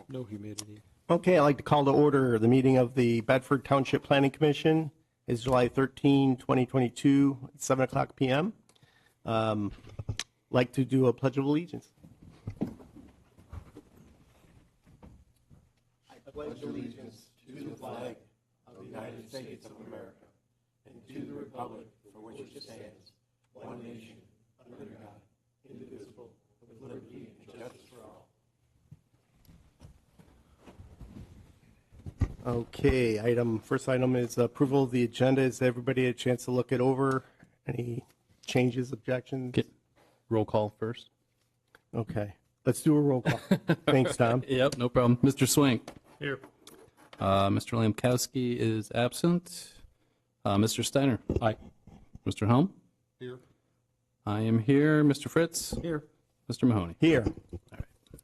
No humidity. Okay, I'd like to call to order the meeting of the Bedford Township Planning Commission. It's July 13, 2022, at 7 o'clock p.m. Like to do a Pledge of Allegiance. I pledge allegiance to the flag of the United States of America and to the republic for which it stands, one nation, under God, indivisible, with liberty and justice for all. Okay, first item is approval of the agenda. Has everybody had a chance to look it over? Any changes, objections? Get roll call first. Okay, let's do a roll call. Thanks, Tom. Yep, no problem. Mr. Swing. Here. Mr. Lamkowski is absent. Mr. Steiner. Aye. Mr. Helm. Here. I am here. Mr. Fritz. Here. Mr. Mahoney. Here.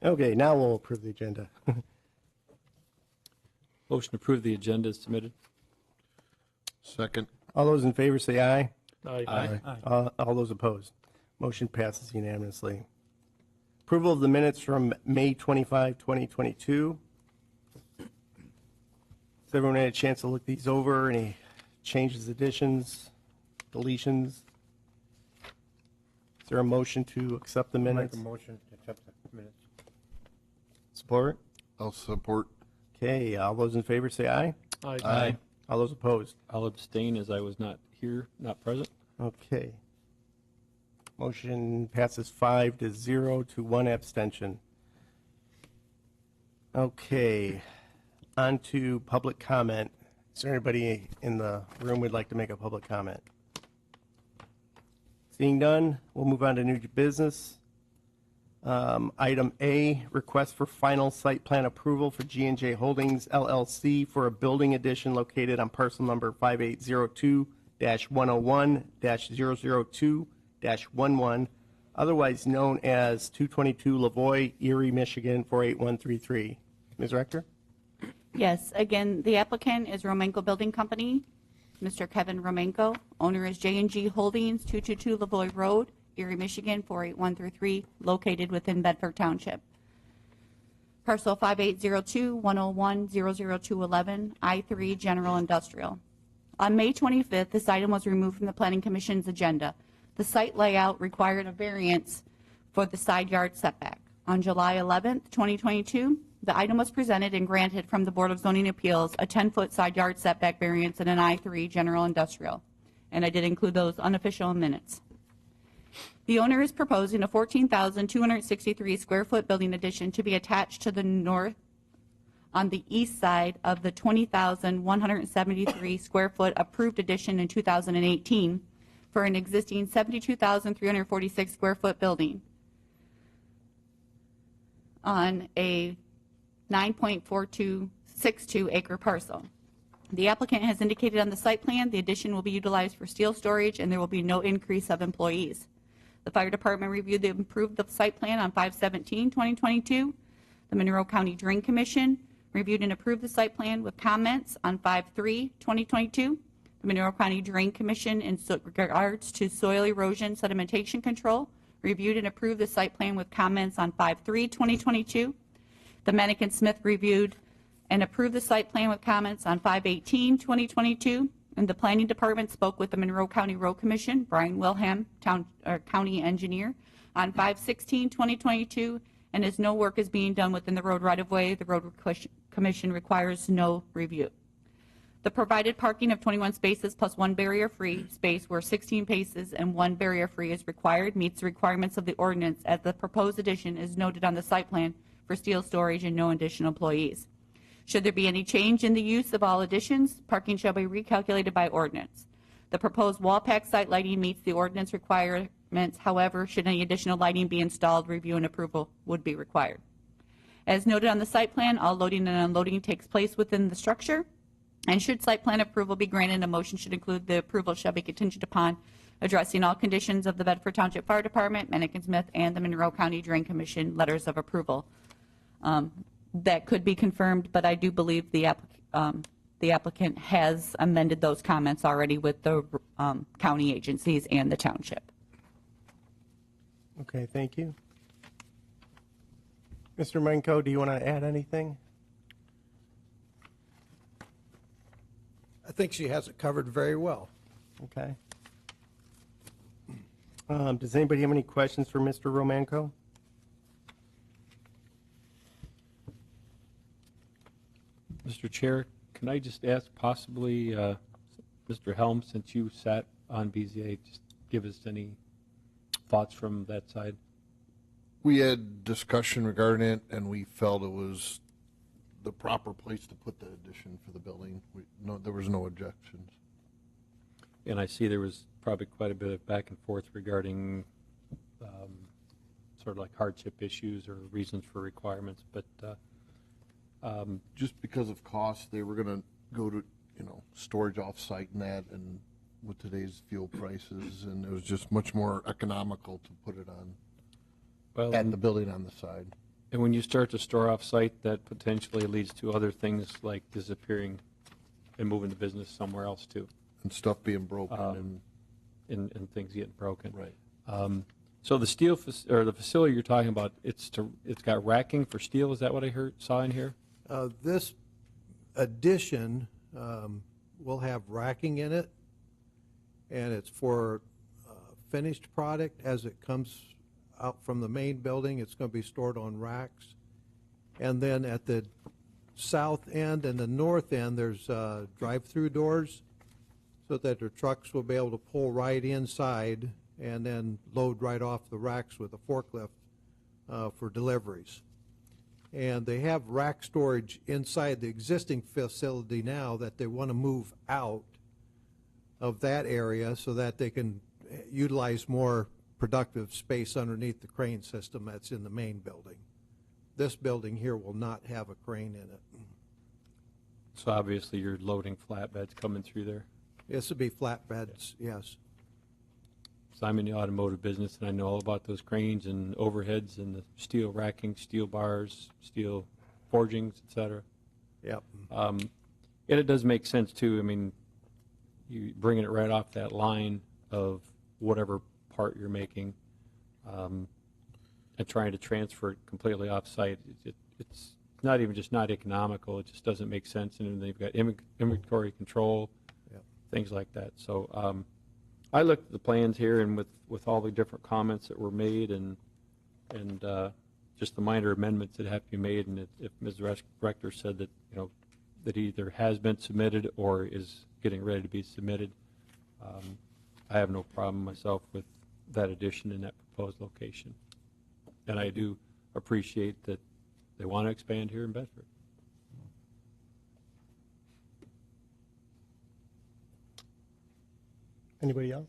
Okay, now we'll approve the agenda. Motion to approve the agenda is submitted. Second. All those in favor say aye. Aye. All those opposed. Motion passes unanimously. Approval of the minutes from May 25, 2022. Has everyone had a chance to look these over? Any changes, additions, deletions? Is there a motion to accept the minutes? Make a motion to accept the minutes. Support? I'll support. Okay, all those in favor say aye. Aye. All those opposed? I'll abstain as I was not here, not present. Okay. Motion passes 5-0 to 1 abstention. Okay, on to public comment. Is there anybody in the room who'd like to make a public comment? Seeing none, we'll move on to new business. Item A, request for final site plan approval for G&J Holdings LLC for a building addition located on parcel number 5802-101-002-11, otherwise known as 222 Lavoie, Erie, Michigan 48133. Ms. Rector? Yes, again, the applicant is Romanko Building Company, Mr. Kevin Romanko. Owner is J&G Holdings, 222 Lavoie Road, Erie, Michigan 48133, located within Bedford Township. Parcel 5802-101-00211, I-3 General Industrial. On May 25th, this item was removed from the Planning Commission's agenda. The site layout required a variance for the side yard setback. On July 11th, 2022, the item was presented and granted from the Board of Zoning Appeals a 10-foot side yard setback variance in an I-3 General Industrial. And I did include those unofficial minutes. The owner is proposing a 14,263 square foot building addition to be attached to the north on the east side of the 20,173 square foot approved addition in 2018 for an existing 72,346 square foot building on a 9.4262 acre parcel. The applicant has indicated on the site plan the addition will be utilized for steel storage and there will be no increase of employees. The fire department reviewed and approved the site plan on 5/17/2022. The Monroe County Drain Commission reviewed and approved the site plan with comments on 5/3/2022. The Monroe County Drain Commission, in regards to soil erosion sedimentation control, reviewed and approved the site plan with comments on 5/3/2022. The Manikin Smith reviewed and approved the site plan with comments on 5/18/2022. And the Planning Department spoke with the Monroe County Road Commission, Brian Wilhelm, County Engineer, on 5/16/2022, and as no work is being done within the road right-of-way, the Road Commission requires no review. The provided parking of 21 spaces plus 1 barrier-free space where 16 spaces and 1 barrier-free is required meets the requirements of the ordinance as the proposed addition is noted on the site plan for steel storage and no additional employees. Should there be any change in the use of all additions, parking shall be recalculated by ordinance. The proposed wall pack site lighting meets the ordinance requirements. However, should any additional lighting be installed, review and approval would be required. As noted on the site plan, all loading and unloading takes place within the structure. And should site plan approval be granted, a motion should include the approval shall be contingent upon addressing all conditions of the Bedford Township Fire Department, Manikin Smith, and the Monroe County Drain Commission letters of approval. That could be confirmed, but I do believe the applicant has amended those comments already with the county agencies and the township. Okay, thank you. Mr. Menko, do you want to add anything? I think she has it covered very well. Okay. Does anybody have any questions for Mr. Romanko? Mr. Chair, can I just ask possibly, Mr. Helm, since you sat on BZA, just give us any thoughts from that side? We had discussion regarding it, and we felt it was the proper place to put the addition for the building. There was no objections. And I see there was probably quite a bit of back and forth regarding sort of like hardship issues or reasons for requirements, but Just because of cost, they were gonna go to, storage off-site and that, and with today's fuel prices, and it was just much more economical to put it on, well, at the building on the side. and when you start to store off-site, that potentially leads to other things like disappearing and moving the business somewhere else too, And stuff being broken and things getting broken. right. So the steel, or the facility you're talking about, it's got racking for steel, is that what I saw in here? This addition will have racking in it, and it's for finished product as it comes out from the main building. It's going to be stored on racks. And then at the south end and the north end, there's drive-through doors so that their trucks will be able to pull right inside and then load right off the racks with a forklift for deliveries. And they have rack storage inside the existing facility now that they want to move out of that area so that they can utilize more productive space underneath the crane system that's in the main building. This building here will not have a crane in it. So obviously you're loading flatbeds coming through there. This would be flatbeds, yes. So I'm in the automotive business, and I know all about those cranes and overheads and the steel racking, steel bars, steel forgings, et cetera. Yep. And it does make sense, too. I mean, you bringing it right off that line of whatever part you're making and trying to transfer it completely off-site, it's not even just not economical. It just doesn't make sense. And then they've got inventory control, Yep. things like that. So I looked at the plans here, and with all the different comments that were made and just the minor amendments that have to be made, and if Ms. Rector said that, that either has been submitted or is getting ready to be submitted, I have no problem myself with that addition in that proposed location. And I do appreciate that they want to expand here in Bedford. Anybody else?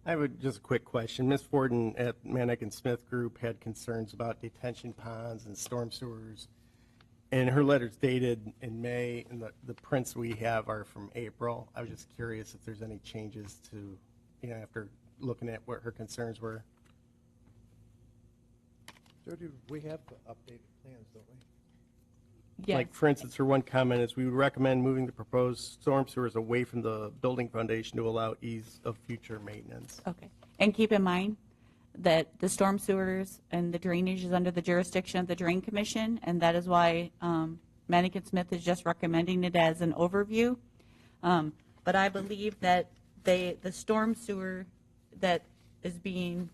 I would, just a quick question. Ms. Forden at Manick and Smith Group had concerns about detention ponds and storm sewers. And her letter's dated in May, and the prints we have are from April. I was just curious if there's any changes to, after looking at what her concerns were. Jody, we have updated plans, don't we? Yes. Like, for instance, her one comment is, we would recommend moving the proposed storm sewers away from the building foundation to allow ease of future maintenance. Okay. And keep in mind that the storm sewers and the drainage is under the jurisdiction of the Drain Commission, and that is why Manick and Smith is just recommending it as an overview. But I believe that the storm sewer that is being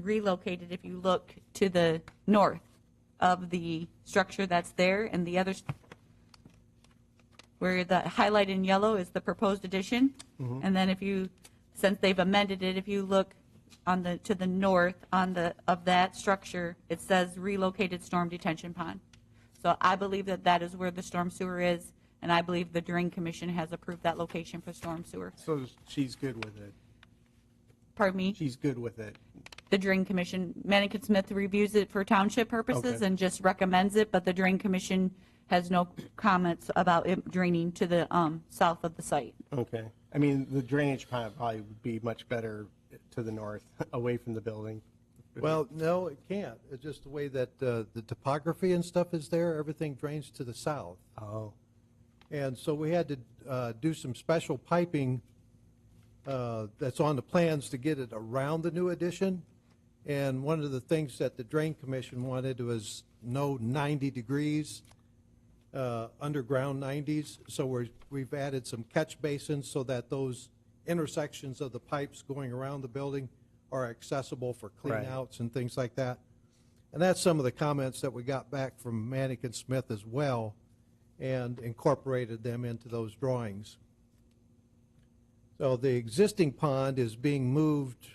relocated, if you look to the north of the structure that's there, and the other, where the highlight in yellow is the proposed addition. And then since they've amended it, if you look to the north of that structure, it says relocated storm detention pond. So I believe that is where the storm sewer is, and I believe the Drain Commission has approved that location for storm sewer. So she's good with it. Pardon me? She's good with it. The Drain Commission, Manick and Smith reviews it for township purposes Okay. and just recommends it, but the Drain Commission has no comments about it draining to the south of the site. Okay. I mean, the drainage pond probably would be much better to the north, away from the building. Well, no, it can't. It's just the way that the topography and stuff is there. Everything drains to the south. Oh, And so we had to do some special piping that's on the plans to get it around the new addition. And one of the things that the Drain Commission wanted was no 90 degrees, underground 90s. So we've added some catch basins so that those intersections of the pipes going around the building are accessible for clean outs and things like that. And that's some of the comments that we got back from Manick and Smith as well, and incorporated them into those drawings. So the existing pond is being moved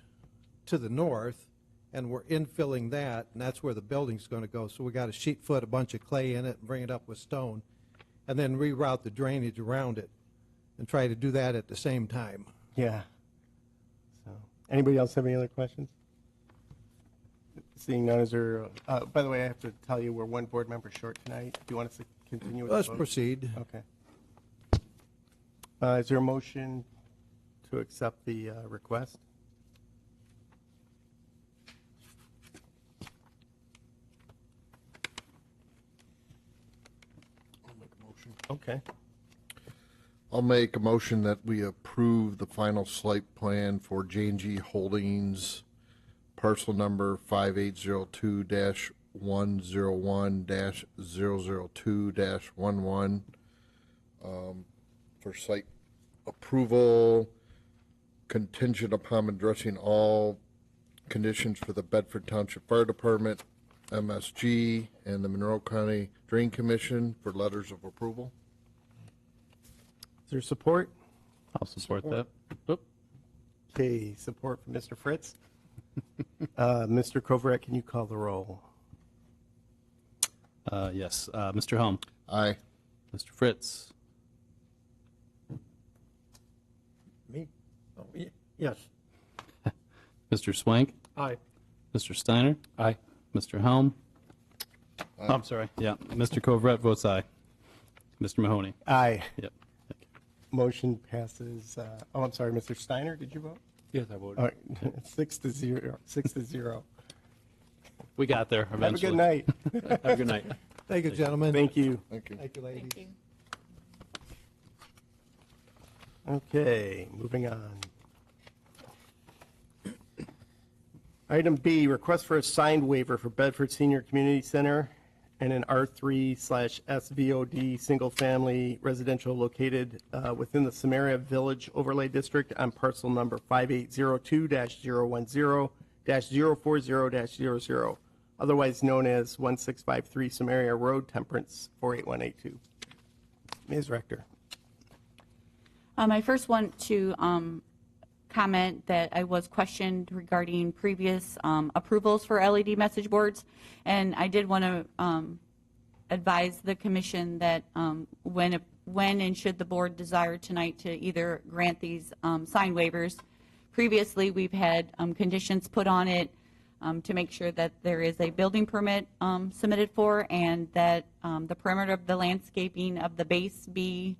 to the north, and we're infilling that, and that's where the building's going to go. So we got to sheet foot a bunch of clay in it and bring it up with stone, and then reroute the drainage around it, and try to do that at the same time. Yeah. So, anybody else have any other questions? Seeing none, is there, by the way, I have to tell you, we're one board member short tonight. Do you want us to continue with the Let's vote? proceed. Okay. Is there a motion to accept the request? I'll make a motion. Okay. I'll make a motion that we approve the final site plan for J&G Holdings, parcel number 5802-101-002-11, for site approval contingent upon addressing all conditions for the Bedford Township Fire Department, MSG, and the Monroe County Drain Commission for letters of approval. Is there support? I'll support that. Oop. Okay, support from Mr. Fritz. Mr. Kovrat, can you call the roll? Yes. Mr. Helm, Aye. Mr. Fritz, Me? Oh, yes. Mr. Swank, Aye. Mr. Steiner, Aye. Mr. Helm. Oh, I'm sorry. Yeah. Mr. Kovrat votes aye. Mr. Mahoney. Aye. Yep. Thank you. Motion passes. Oh, I'm sorry, Mr. Steiner, did you vote? Yes, I voted. All right, 6-0. 6-0. We got there Have a eventually. good night. Have a good night. Thank you, gentlemen. Thank you. Thank you. Thank you, ladies. Okay, moving on. Item B, request for a signed waiver for Bedford Senior Community Center and an R3/SVOD single-family residential located within the Samaria Village Overlay District on parcel number 5802-010-040-00, otherwise known as 1653 Samaria Road, Temperance 48182. Ms. Rector. I first want to comment that I was questioned regarding previous approvals for LED message boards, and I did want to advise the commission that when and should the board desire tonight to either grant these sign waivers, previously we've had conditions put on it to make sure that there is a building permit submitted for, and that the perimeter of the landscaping of the base be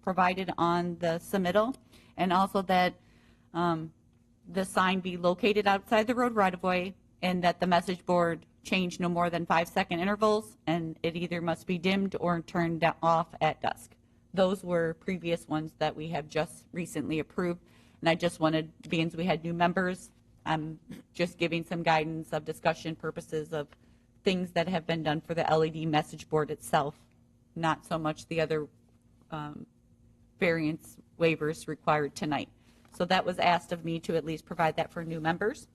provided on the submittal, and also that the sign be located outside the road right-of-way, and that the message board change no more than 5-second intervals, and it either must be dimmed or turned off at dusk. Those were previous ones that we have just recently approved, and I just wanted, being we had new members, I'm just giving some guidance of discussion purposes of things that have been done for the LED message board itself, not so much the other variance waivers required tonight. So that was asked of me to at least provide that for new members.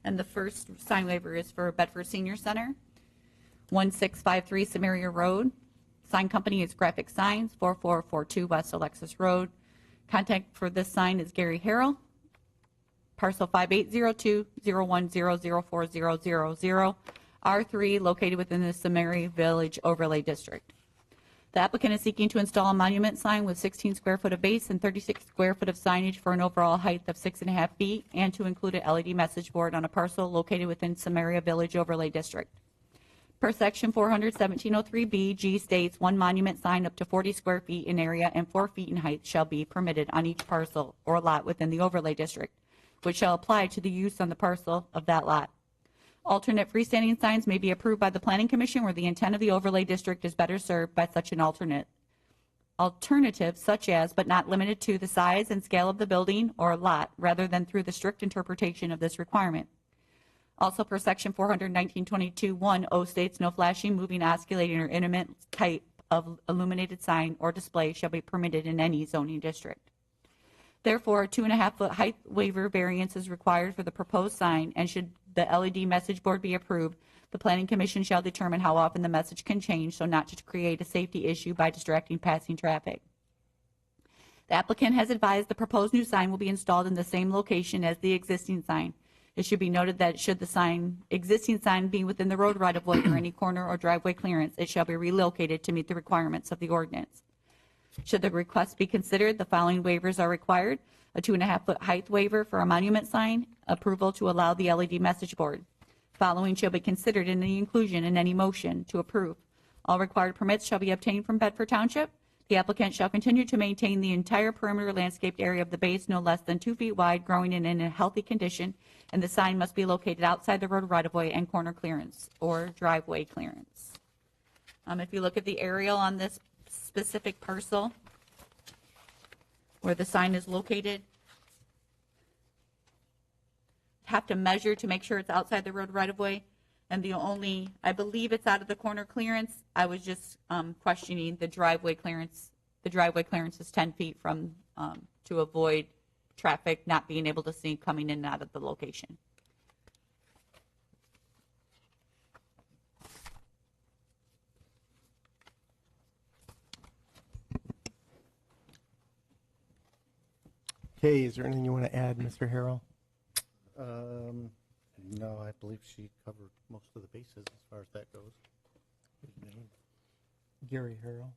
And the first sign waiver is for Bedford Senior Center, 1653 Samaria Road. Sign company is Graphic Signs, 4442 West Alexis Road. Contact for this sign is Gary Harrell. Parcel 5802-010-04000, R3, located within the Samaria Village Overlay District. The applicant is seeking to install a monument sign with 16 square foot of base and 36 square foot of signage for an overall height of 6.5 feet, and to include an LED message board on a parcel located within Samaria Village Overlay District. Per section 400-1703B, G states one monument sign up to 40 square feet in area and 4 feet in height shall be permitted on each parcel or lot within the overlay district, which shall apply to the use on the parcel of that lot. Alternate freestanding signs may be approved by the Planning Commission where the intent of the overlay district is better served by such an alternative, such as, but not limited to, the size and scale of the building or lot, rather than through the strict interpretation of this requirement. Also, per section 419.22(1)(o) states, no flashing, moving, oscillating, or intermittent type of illuminated sign or display shall be permitted in any zoning district. Therefore, a 2.5-foot height waiver variance is required for the proposed sign, and should the LED message board be approved, the Planning Commission shall determine how often the message can change so not to create a safety issue by distracting passing traffic. The applicant has advised the proposed new sign will be installed in the same location as the existing sign. It should be noted that should the existing sign be within the road right-of-way or any corner or driveway clearance, it shall be relocated to meet the requirements of the ordinance. Should the request be considered, the following waivers are required: a 2.5-foot height waiver for a monument sign, approval to allow the LED message board. Following shall be considered in the inclusion in any motion to approve. All required permits shall be obtained from Bedford Township. The applicant shall continue to maintain the entire perimeter landscaped area of the base no less than 2 feet wide, growing and in a healthy condition, and the sign must be located outside the road right-of-way and corner clearance or driveway clearance. If you look at the aerial on this specific parcel where the sign is located, have to measure to make sure it's outside the road right-of-way, and I believe it's out of the corner clearance. I was just questioning the driveway clearance. The driveway clearance is 10 feet from, to avoid traffic not being able to see coming in and out of the location. Okay, is there anything you want to add, Mr. Harrell? No, I believe she covered most of the bases as far as that goes. Gary Harrell?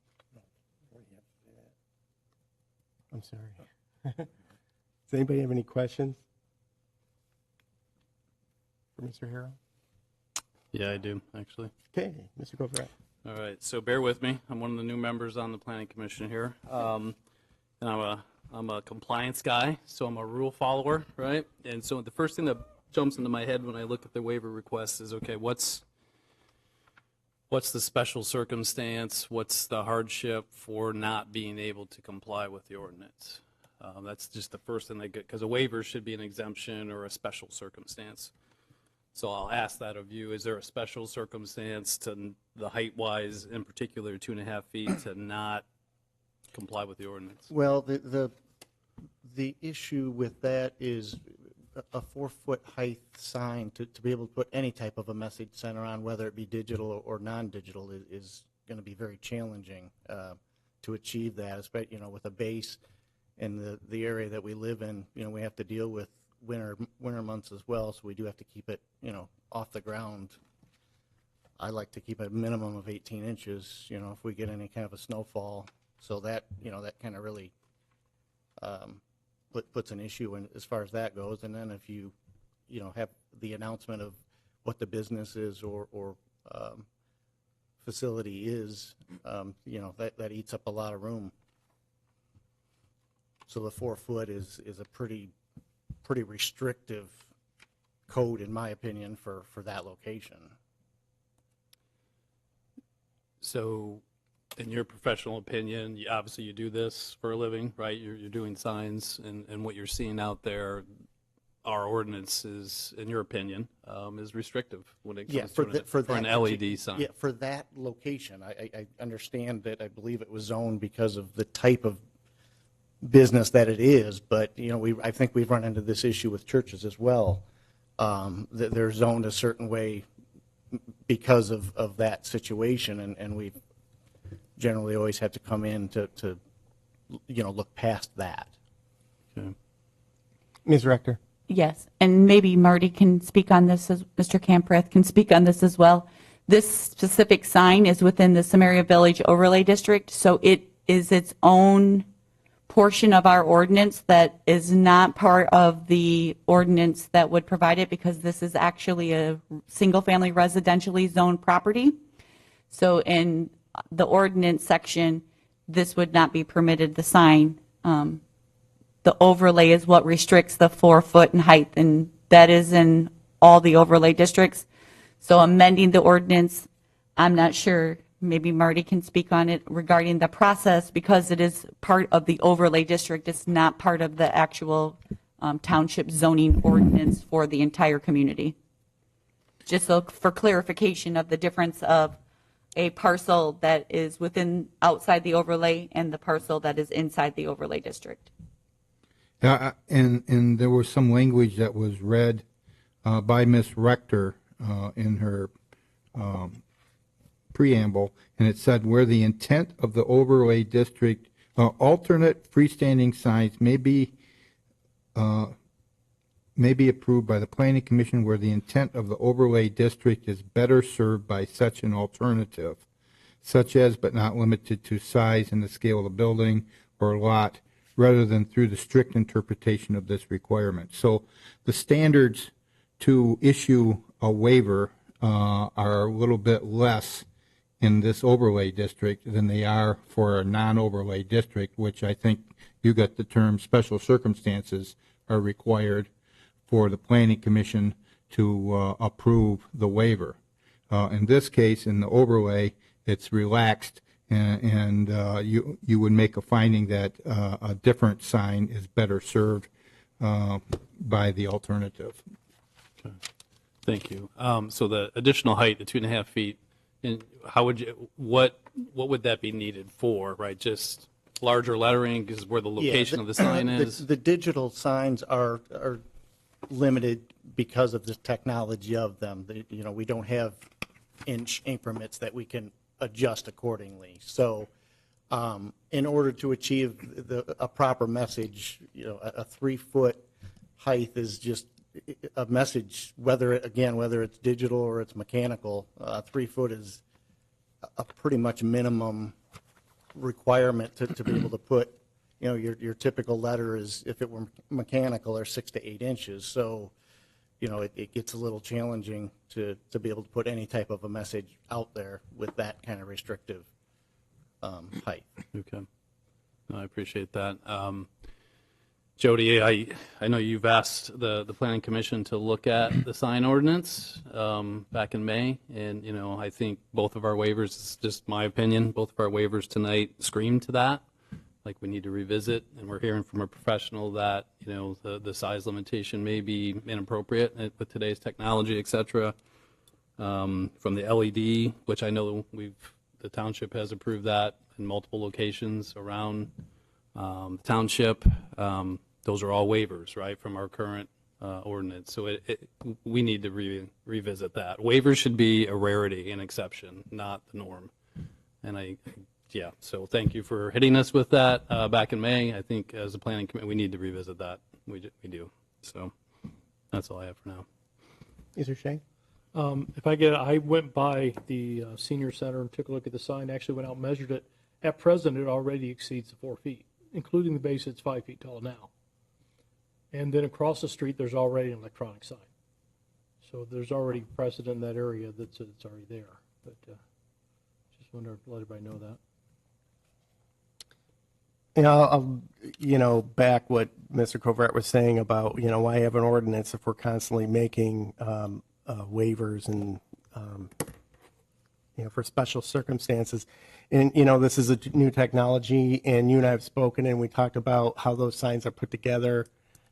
I'm sorry. Does anybody have any questions for Mr. Harrell? Yeah, I do, actually. Okay, Mr. Covert. All right, so bear with me. I'm one of the new members on the Planning Commission here. And I'm a compliance guy, so I'm a rule follower, right? And so the first thing that jumps into my head when I look at the waiver request is, okay, what's the special circumstance? What's the hardship for not being able to comply with the ordinance? That's just the first thing they get, because a waiver should be an exemption or a special circumstance. So I'll ask that of you. Is there a special circumstance to the height-wise, in particular 2.5 feet, to not comply with the ordinance? Well, the issue with that is a 4-foot height sign to be able to put any type of a message center on, whether it be digital or non-digital, is going to be very challenging to achieve that, especially with a base in the area that we live in. We have to deal with winter months as well, so we do have to keep it off the ground. I like to keep a minimum of 18 inches. If we get any kind of a snowfall, so that that kind of really puts an issue in as far as that goes. And then if you have the announcement of what the business is or facility is, that eats up a lot of room. So the 4 foot is a pretty restrictive code, in my opinion, for that location. So in your professional opinion, obviously you do this for a living, right? You're doing signs, and what you're seeing out there, our ordinance is, in your opinion, is restrictive when it comes for an LED sign. Yeah, for that location. I understand that. I believe it was zoned because of the type of business that it is, but I think we've run into this issue with churches as well. That they're zoned a certain way because of that situation, and we've generally always had to come in to look past that. Okay. Ms. Rector? Yes, and maybe Marty can speak on this, as Mr. Camprath can speak on this as well. This specific sign is within the Samaria Village Overlay District, so it is its own portion of our ordinance that is not part of the ordinance that would provide it, because this is actually a single-family residentially zoned property. So in the ordinance section, this would not be permitted, the sign. The overlay is what restricts the 4 foot in height, and that is in all the overlay districts. So amending the ordinance, I'm not sure, maybe Marty can speak on it regarding the process, because it is part of the overlay district. It's not part of the actual township zoning ordinance for the entire community. just so for clarification of the difference of a parcel that is outside the overlay and the parcel that is inside the overlay district. And there was some language that was read by Ms. Rector in her preamble, and it said, where the intent of the overlay district, alternate freestanding signs may be approved by the Planning Commission where the intent of the overlay district is better served by such an alternative, such as but not limited to size and the scale of the building or lot, rather than through the strict interpretation of this requirement. So the standards to issue a waiver are a little bit less in this overlay district than they are for a non-overlay district, which I think you got the term special circumstances are required for the Planning Commission to approve the waiver. In this case, in the overlay, it's relaxed, and you would make a finding that a different sign is better served by the alternative. Okay. Thank you. So the additional height, the 2.5 feet, and how would you, what would that be needed for, right? Just larger lettering is where the location of the sign is? The digital signs are limited because of the technology of them. We don't have inch increments that we can adjust accordingly. So in order to achieve a proper message, a 3-foot height is just a message, whether it's digital or it's mechanical. 3 foot is a pretty much minimum requirement to be able to put, your typical letter is, if it were mechanical, are 6 to 8 inches. So, it gets a little challenging to be able to put any type of a message out there with that kind of restrictive height. Okay. No, I appreciate that. Jody, I know you've asked the Planning Commission to look at the sign ordinance back in May, and, I think both of our waivers, it's just my opinion, both of our waivers tonight scream to that. Like, we need to revisit, and we're hearing from a professional that, the size limitation may be inappropriate with today's technology, et cetera. From the LED, which I know the township has approved that in multiple locations around the township. Those are all waivers, right, from our current ordinance. So we need to revisit that. Waivers should be a rarity, an exception, not the norm. And so thank you for hitting us with that back in May. I think as a planning committee, we need to revisit that. We do. So that's all I have for now. Mr. Shank? I went by the senior center and took a look at the sign, actually went out and measured it. At present, it already exceeds the 4 feet, including the base. It's 5 feet tall now. And then across the street, there's already an electronic sign. So there's already precedent in that area that's already there. But just wanted to let everybody know that. I'll back what Mr. Covert was saying about, why have an ordinance if we're constantly making waivers and, for special circumstances. And, this is a new technology, and you and I have spoken, and we talked about how those signs are put together.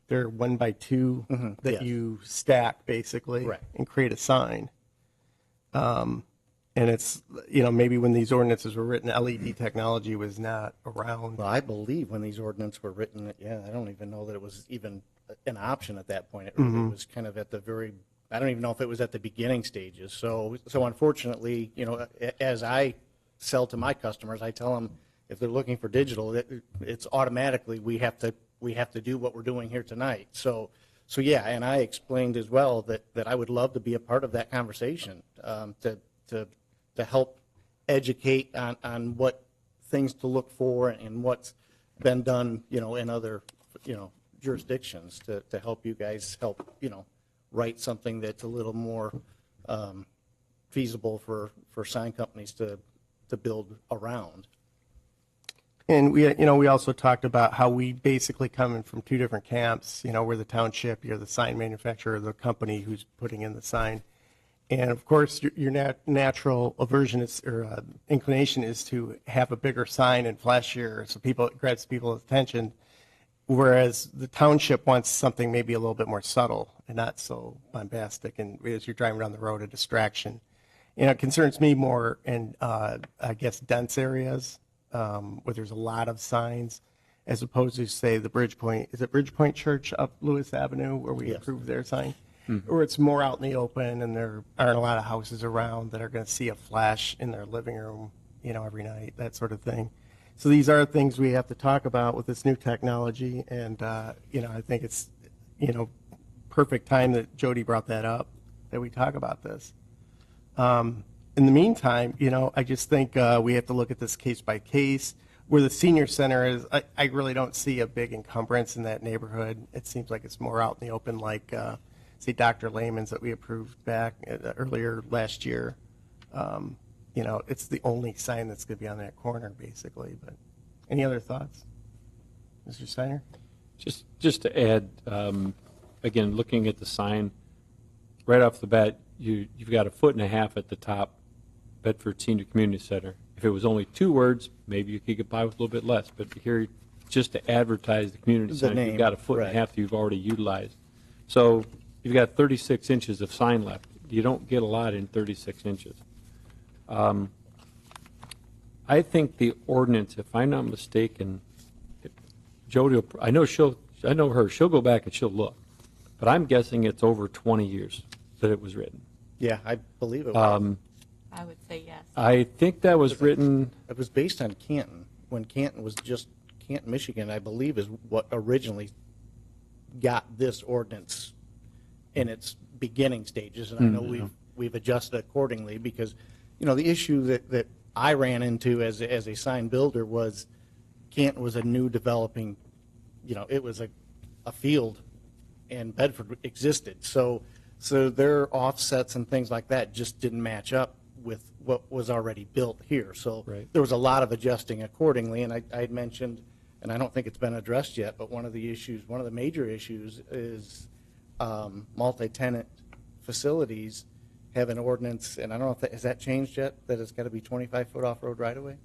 They're 1 by 2 that yes. you stack, basically, Correct. and create a sign. And it's, maybe when these ordinances were written, LED technology was not around. Well, I believe when these ordinances were written, I don't even know that it was even an option at that point. It really was kind of at the I don't even know if it was at the beginning stages. So unfortunately, as I sell to my customers, I tell them if they're looking for digital, it's automatically we have to do what we're doing here tonight. So yeah, and I explained as well that I would love to be a part of that conversation to help educate on what things to look for and what's been done, in other, jurisdictions to help you guys write something that's a little more feasible for sign companies to build around. And we also talked about how we basically come in from 2 different camps. We're the township, you're the sign manufacturer, the company who's putting in the sign. And of course, your natural aversion or inclination is to have a bigger sign and flashier, so it grabs people's attention. whereas the township wants something maybe a little bit more subtle and not so bombastic, and as you're driving down the road, a distraction. It concerns me more in, I guess, dense areas where there's a lot of signs, as opposed to, say, the Bridgepoint, is it Bridgepoint Church up Lewis Avenue where we approved their sign? Or it's more out in the open and there aren't a lot of houses around that are going to see a flash in their living room, every night, that sort of thing. So these are things we have to talk about with this new technology, and, I think it's, perfect time that Jody brought that up, that we talk about this. In the meantime, I just think we have to look at this case by case. Where the senior center is, I really don't see a big encumbrance in that neighborhood. It seems like it's more out in the open, like, say, Dr. Lehman's that we approved back earlier last year. It's the only sign that's going to be on that corner, basically. But any other thoughts? Mr. Steiner? Just to add, again, looking at the sign, right off the bat, you've got 1.5 foot at the top, Bedford Senior Community Center. If it was only 2 words, maybe you could get by with a little bit less. But here, just to advertise the community center, you've got 1.5 foot that you've already utilized. So you've got 36 inches of sign left. You don't get a lot in 36 inches. I think the ordinance, if I'm not mistaken, Jody, I know her. She'll go back and she'll look, but I'm guessing it's over 20 years that it was written. Yeah, I believe it was. I would say yes. I think that was written. It was based on Canton, when Canton was just, Canton, Michigan, I believe, is what originally got this ordinance in its beginning stages, and I know we've adjusted accordingly, because, the issue that I ran into as a sign builder was Canton was a new developing, it was a field, and Bedford existed, so their offsets and things like that just didn't match up with what was already built here. So there was a lot of adjusting accordingly, and I had mentioned, and I don't think it's been addressed yet, but one of the major issues is multi-tenant facilities have an ordinance, and I don't know if has that changed yet, that it's got to be 25-foot off-road right-of-way?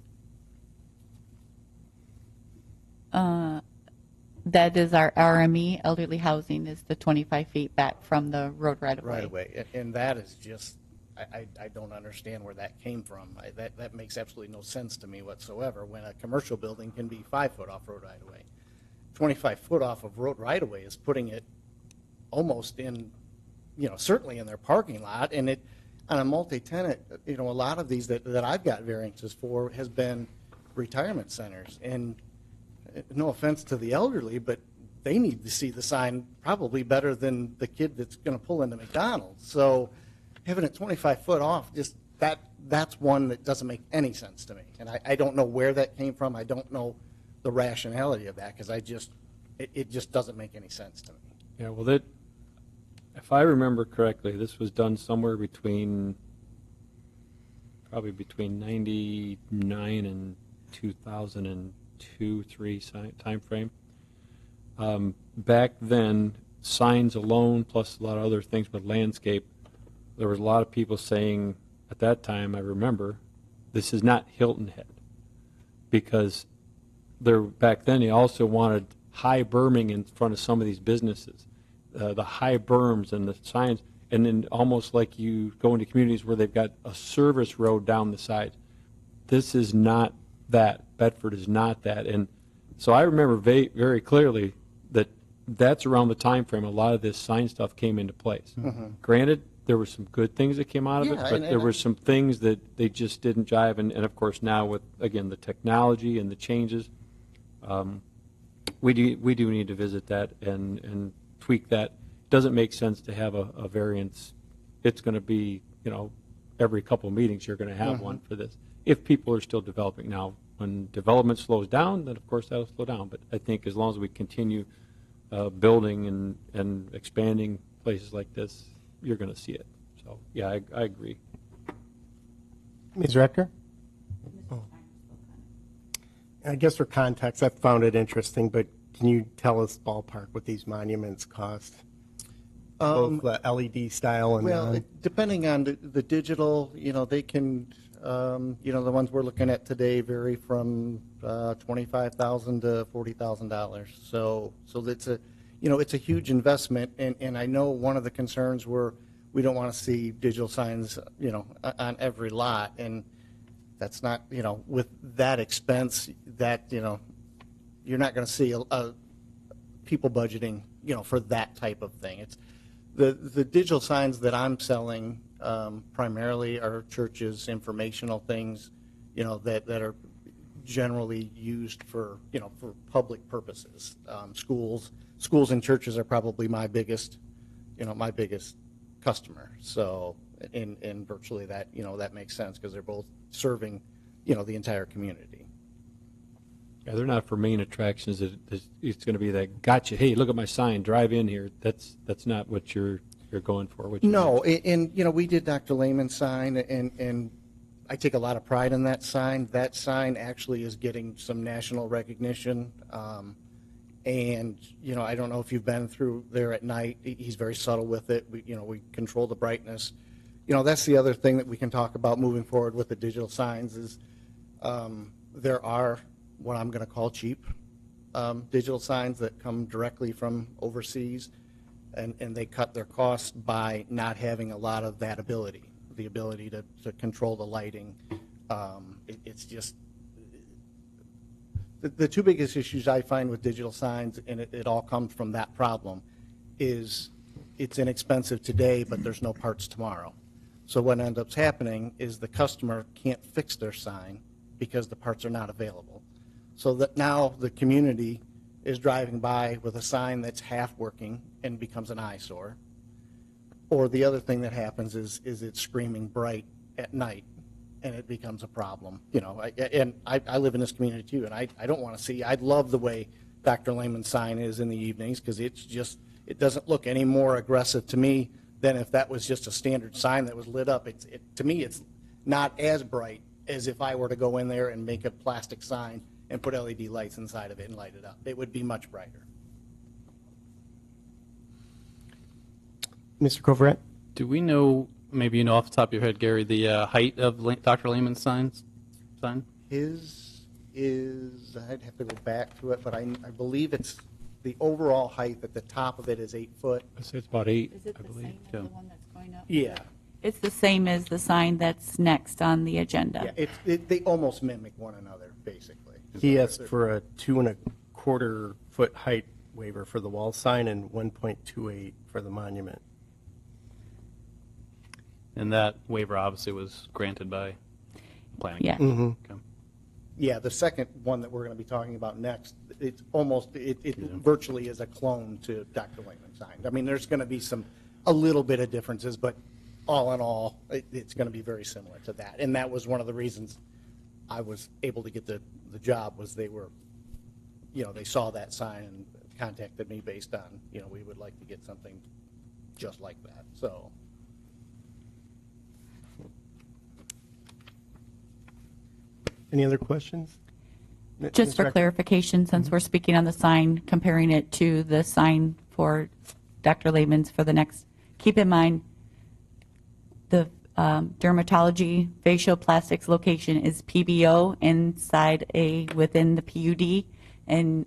That is our RME, elderly housing, is the 25 feet back from the road right-of-way. Right-of-way, and that is just, I don't understand where that came from. That makes absolutely no sense to me whatsoever, when a commercial building can be 5-foot off-road right-of-way. 25-foot off of road right-of-way is putting it almost in, certainly in their parking lot, and it, on a multi-tenant, a lot of these that I've got variances for has been retirement centers, and no offense to the elderly, but they need to see the sign probably better than the kid that's going to pull into McDonald's. So having it 25-foot off, just that's one that doesn't make any sense to me. And I don't know where that came from. I don't know the rationality of that, because it just doesn't make any sense to me. Yeah, well, if I remember correctly, this was done somewhere probably between 99 and 2002-03 time frame. Back then, signs alone, plus a lot of other things with landscape, there was a lot of people saying at that time, I remember, this is not Hilton Head, because back then they also wanted high berming in front of some of these businesses, the high berms and the signs, and then almost like you go into communities where they've got a service road down the side. This is not that. Bedford is not that. And so I remember very clearly that's around the time frame a lot of this sign stuff came into place. Granted, there were some good things that came out of it, but there were some things that they just didn't jive. And of course now with, again, the technology and the changes, we do need to visit that and tweak that. It doesn't make sense to have a variance. It's going to be, every couple of meetings you're going to have one for this. If people are still developing. Now, when development slows down, then of course that'll slow down. But I think as long as we continue building and expanding places like this, you're going to see it. So, yeah, I agree. Ms. Rector? I guess for context, I found it interesting, but can you tell us ballpark what these monuments cost? Both the LED style and well, depending on the digital, they can The ones we're looking at today vary from $25,000 to $40,000. So it's it's a huge investment, and I know one of the concerns we don't want to see digital signs, on every lot, and that's not, with that expense, that, you're not going to see people budgeting, for that type of thing. It's the digital signs that I'm selling primarily are churches, informational things, that are generally used for, for public purposes. Schools and churches are probably my biggest customer. So in virtually that, that makes sense because they're both serving, the entire community. Yeah, they're not for main attractions. It's going to be that gotcha. Hey, look at my sign. Drive in here. That's not what you're going for. What you No, need. and we did Dr. Lehman's sign, and I take a lot of pride in that sign. That sign actually is getting some national recognition. And I don't know if you've been through there at night. He's very subtle with it. We control the brightness. That's the other thing that we can talk about moving forward with the digital signs is there are what I'm going to call cheap digital signs that come directly from overseas, and they cut their costs by not having a lot of that ability, the ability to control the lighting. It's just the two biggest issues I find with digital signs, and it all comes from that problem, is it's inexpensive today, but there's no parts tomorrow. So what ends up happening is the customer can't fix their sign because the parts are not available. So that now the community is driving by with a sign that's half working and becomes an eyesore. Or the other thing that happens is it's screaming bright at night and it becomes a problem. I live in this community too, and I don't want to see, I'd love the way Dr. Lehman's sign is in the evenings because it doesn't look any more aggressive to me than if that was just a standard sign that was lit up. To me, it's not as bright as if I were to go in there and make a plastic sign and put LED lights inside of it and light it up. It would be much brighter. Mr. Coverett? Do we know, maybe off the top of your head, Gary, the height of Dr. Lehman's sign? His is, I'd have to go back to it, but I believe it's the overall height at the top of it is 8 foot. I say it's about 8. Is it I the believe. same as the one that's going up? Yeah. It's the same as the sign that's next on the agenda. Yeah, they almost mimic one another, basically. He asked for a 2.25 foot height waiver for the wall sign and 1.28 for the monument. And that waiver obviously was granted by planning. Yeah. Okay. Yeah, the second one that we're going to be talking about next, it's almost, it virtually is a clone to Dr. Lehman's sign. I mean, there's going to be a little bit of differences, but all in all, it's going to be very similar to that. And that was one of the reasons I was able to get the job was they were, they saw that sign and contacted me based on, we would like to get something just like that. So. Any other questions? Just Ms. for Rector? clarification, since we're speaking on the sign, comparing it to the sign for Dr. Lehman's for the next, keep in mind, the dermatology facial plastics location is PBO within the PUD, and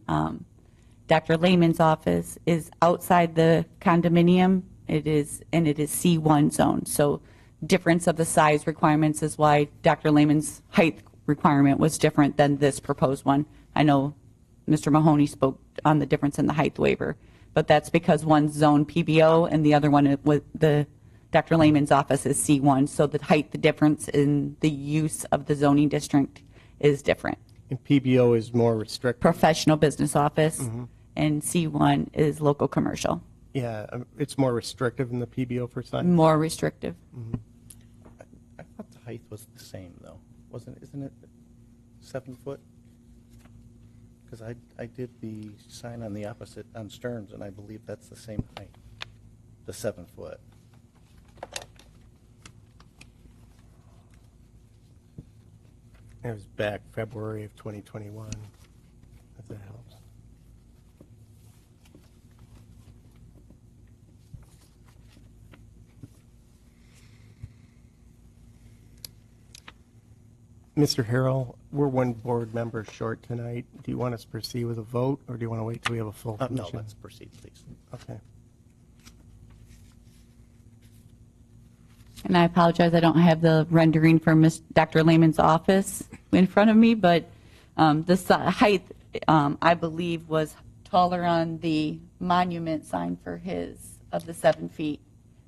Dr. Lehman's office is outside the condominium. It is C1 zone. So difference of the size requirements is why Dr. Lehman's height requirement was different than this proposed one. I know Mr. Mahoney spoke on the difference in the height waiver, but that's because one's zone PBO and the other one with the Dr. Lehman's office is C1, so the height, the difference in the use of the zoning district is different. And PBO is more restricted. Professional business office, and C1 is local commercial, Yeah, it's more restrictive in the PBO for signs. more restrictive. I thought the height was the same, though. Isn't it 7 foot? Because I did the sign on the opposite, on Stearns, and I believe that's the same height, the 7 foot. It was back February of 2021, if that helps. Mr. Harrell, we're one board member short tonight. Do you want us to proceed with a vote, or do you want to wait till we have a full No, commission? let's proceed, please. Okay. And I apologize, I don't have the rendering for Dr. Lehman's office in front of me, but the height, I believe, was taller on the monument sign for his, of the 7 feet,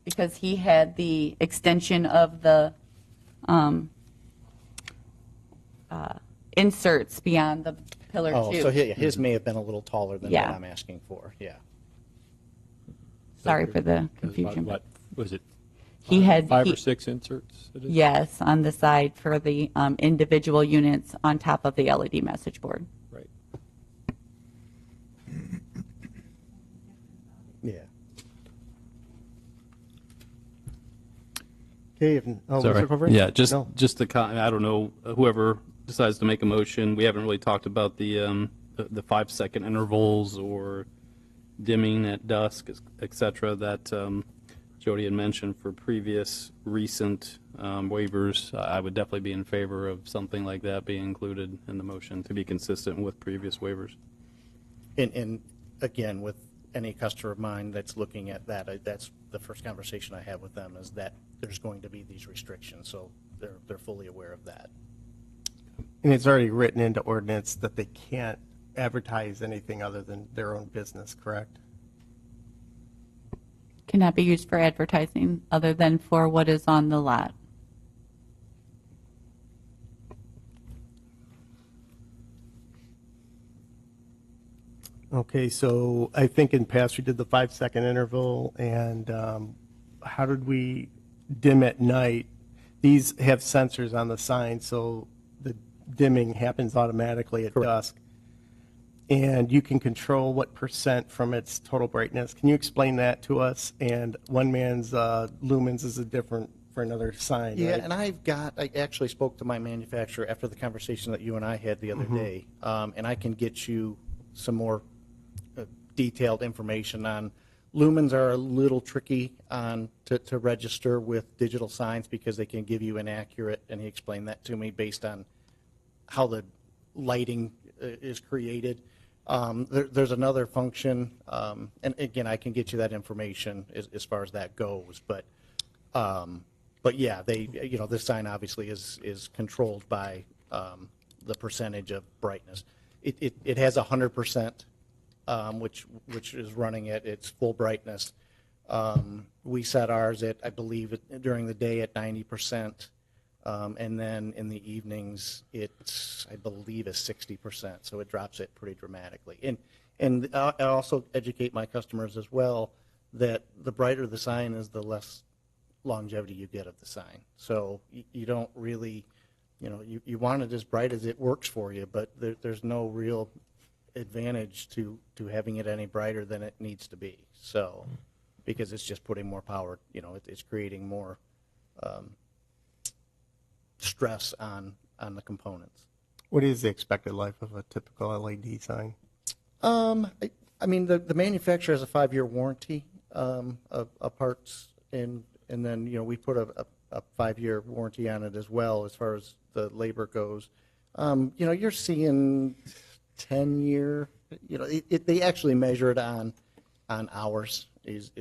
because he had the extension of the inserts beyond the pillar Oh, two. so his may have been a little taller than what Yeah. I'm asking for, yeah. Sorry for the It was about, confusion. what, was it He had. 5 he- or 6 inserts? It is? Yes, on the side for the individual units on top of the LED message board. Right. Yeah. Okay, Sorry. Mr. Covert? Yeah, just, No. just the, I don't know, whoever decides to make a motion, we haven't really talked about the 5-second intervals or dimming at dusk, et cetera, that Jody had mentioned for previous recent waivers. I would definitely be in favor of something like that being included in the motion to be consistent with previous waivers. And again, with any customer of mine that's looking at that, that's the first conversation I have with them, is that there's going to be these restrictions, so they're fully aware of that. And it's already written into ordinance that they can't advertise anything other than their own business, correct? Cannot be used for advertising other than for what is on the lot. Okay, so I think in past we did the 5-second interval, and how did we dim at night? These have sensors on the sign, so the dimming happens automatically at dusk. And you can control what percent from its total brightness. Can you explain that to us? And one man's lumens is a different for another sign, Yeah, right? and I actually spoke to my manufacturer after the conversation that you and I had the other day, and I can get you some more detailed information on. Lumens are a little tricky to register with digital signs because they can give you inaccurate, and he explained that to me based on how the lighting is created. There's another function, and again, I can get you that information as far as that goes, but yeah, this sign obviously is controlled by the percentage of brightness. It has 100%, which is running at its full brightness. We set ours at, I believe, during the day at 90%, and then in the evenings, it's, I believe, is 60%, so it drops it pretty dramatically. And I also educate my customers as well that the brighter the sign is, the less longevity you get of the sign. So you don't really, you want it as bright as it works for you, but there's no real advantage to having it any brighter than it needs to be. So, because it's just putting more power, it's creating more stress on the components. What is the expected life of a typical LED sign? I mean, the manufacturer has a 5-year warranty of parts, and then we put a 5-year warranty on it as well as far as the labor goes. You're seeing 10-year. They actually measure it on hours is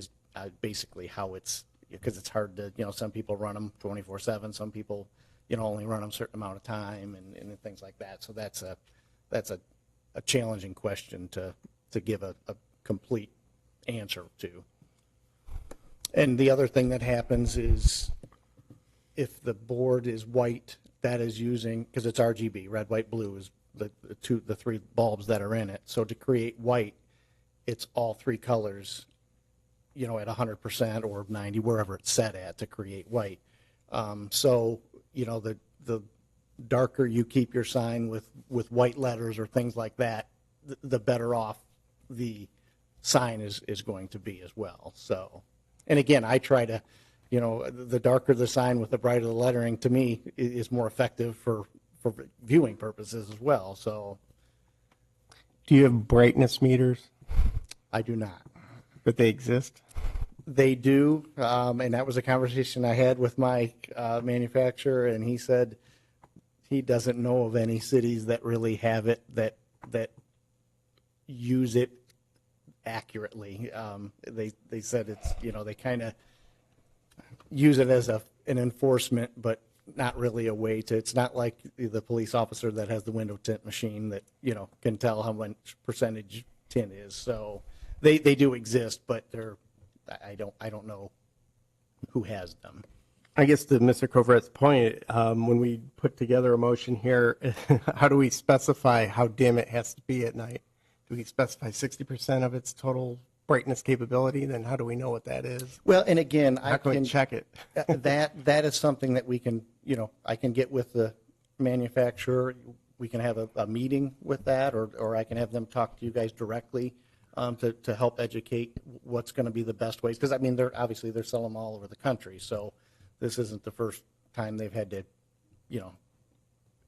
basically how it's, because it's hard to, some people run them 24/7, some people only run them a certain amount of time and things like that. So that's a challenging question to give a complete answer to. And the other thing that happens is if the board is white, that is using, because it's RGB, red, white, blue is the 3 bulbs that are in it. So to create white, it's all 3 colors, at 100% or 90, wherever it's set at to create white. So, the darker you keep your sign with white letters or things like that, the better off the sign is going to be as well. So, and again, I try to, the darker the sign with the brighter the lettering, to me, is more effective for viewing purposes as well. So, Do you have brightness meters? I do not. But they exist? They do, and that was a conversation I had with my manufacturer, and he said he doesn't know of any cities that really have it that use it accurately. They said it's, they kind of use it as an enforcement, but not really a way to, it's not like the police officer that has the window tint machine that, can tell how much percentage tint is. So they do exist, but I don't know who has them. I guess to Mr. Covrett's point, when we put together a motion here, how do we specify how dim it has to be at night? Do we specify 60% of its total brightness capability? Then how do we know what that is? Well, and again, How can we check it? that is something that we can, I can get with the manufacturer. We can have a meeting with that, or I can have them talk to you guys directly to help educate what's going to be the best ways. Because, I mean, they're selling them all over the country. So this isn't the first time they've had to,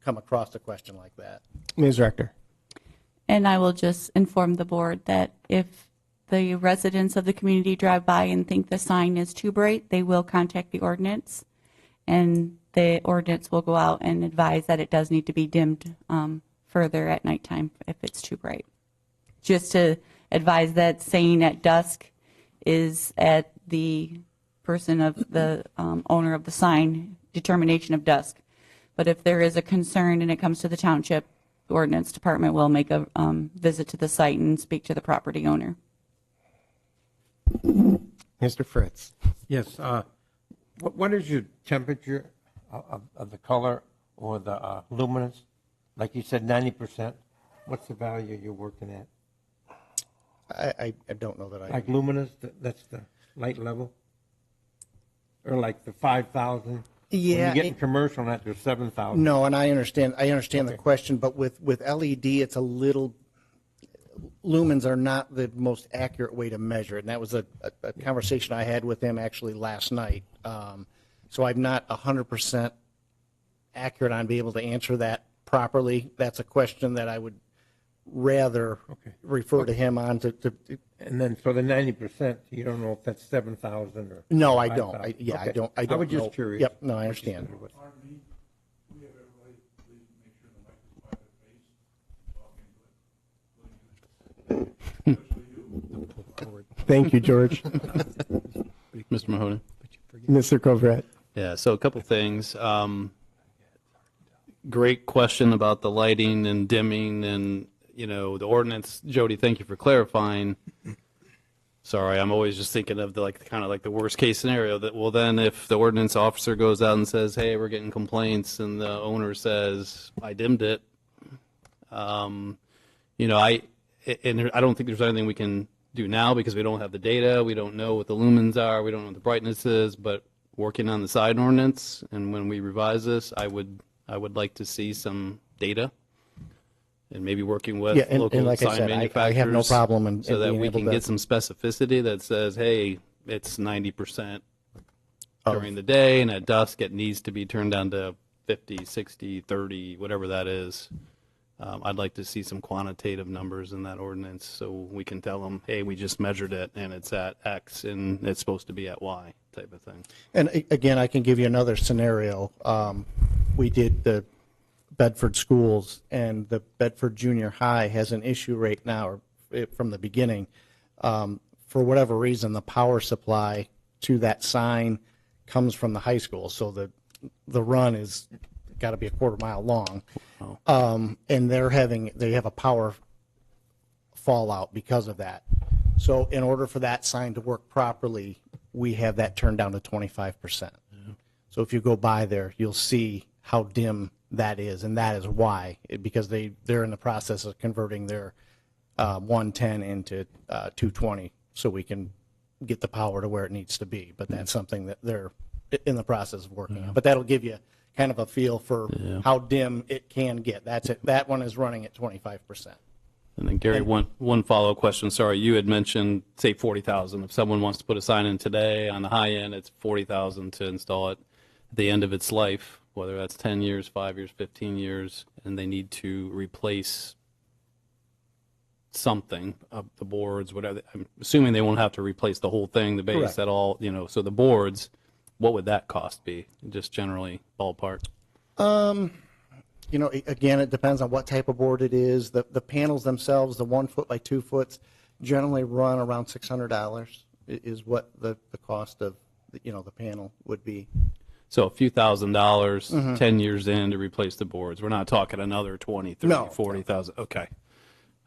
come across a question like that. Ms. Rector. And I will just inform the board that if the residents of the community drive by and think the sign is too bright, they will contact the ordinance, and the ordinance will go out and advise that it does need to be dimmed further at nighttime if it's too bright. Just to advise that saying at dusk is at the person of the owner of the sign determination of dusk. But if there is a concern and it comes to the township, the ordinance department will make a visit to the site and speak to the property owner. Mr. Fritz. Yes. What is your temperature of the color or the luminance? Like you said, 90%. What's the value you're working at? I don't know that Like luminance, that's the light level? Or like the 5,000? Yeah, When you get in commercial, that there's 7,000. No, and I understand the question, but with LED, it's a little, lumens are not the most accurate way to measure it. And that was a conversation I had with him actually last night. So I'm not 100% accurate on being able to answer that properly. That's a question that I would rather refer to him on to. And then for the 90%, you don't know if that's 7,000 or. No, I don't. 5,000. I Okay. don't. I I was just know. curious. Yep. No, I understand. Thank you, George. Mr. Mahoney. Mr. Covret. Yeah, so a couple things. Great question about the lighting and dimming and, the ordinance. Jody, thank you for clarifying. Sorry, I'm always just thinking of the kind of the worst case scenario that, well, then if the ordinance officer goes out and says, hey, we're getting complaints, and the owner says, I dimmed it, I don't think there's anything we can do now because we don't have the data. We don't know what the lumens are. We don't know what the brightness is, but working on the sign ordinance, and when we revise this, I would like to see some data, and maybe working with and local like I sign said, manufacturers. I have no problem in so that being we able can to- get some specificity that says, hey, it's 90% during the day, and at dusk it needs to be turned down to 50, 60, 30, whatever that is. I'd like to see some quantitative numbers in that ordinance so we can tell them, hey, we just measured it and it's at X and it's supposed to be at Y type of thing. And again, I can give you another scenario. We did the Bedford schools, and the Bedford Junior High has an issue right now, or from the beginning. For whatever reason, the power supply to that sign comes from the high school, so the run is got to be a quarter mile long. And they have a power fallout because of that. So in order for that sign to work properly, we have that turned down to 25%. So if you go by there, you'll see how dim that is, and that is why, because they're in the process of converting their 110 into 220, so we can get the power to where it needs to be. But that's something that they're in the process of working on. But that'll give you kind of a feel for how dim it can get. That's it. That one is running at 25%. And then Gary, one follow-up question. Sorry, you had mentioned, say, 40,000. If someone wants to put a sign in today on the high end, it's 40,000 to install it at the end of its life, whether that's 10 years, 5 years, 15 years, and they need to replace something, the boards, whatever. I'm assuming they won't have to replace the whole thing, the base Correct. at all, so the boards, what would that cost be, just generally ballpark? You know, again, it depends on what type of board it is. The panels themselves, the 1 foot by 2 foot, generally run around $600 is what the cost of, the panel would be. So a few $1,000s, 10 years in to replace the boards. We're not talking another 20, 30, No. 40,000. Okay.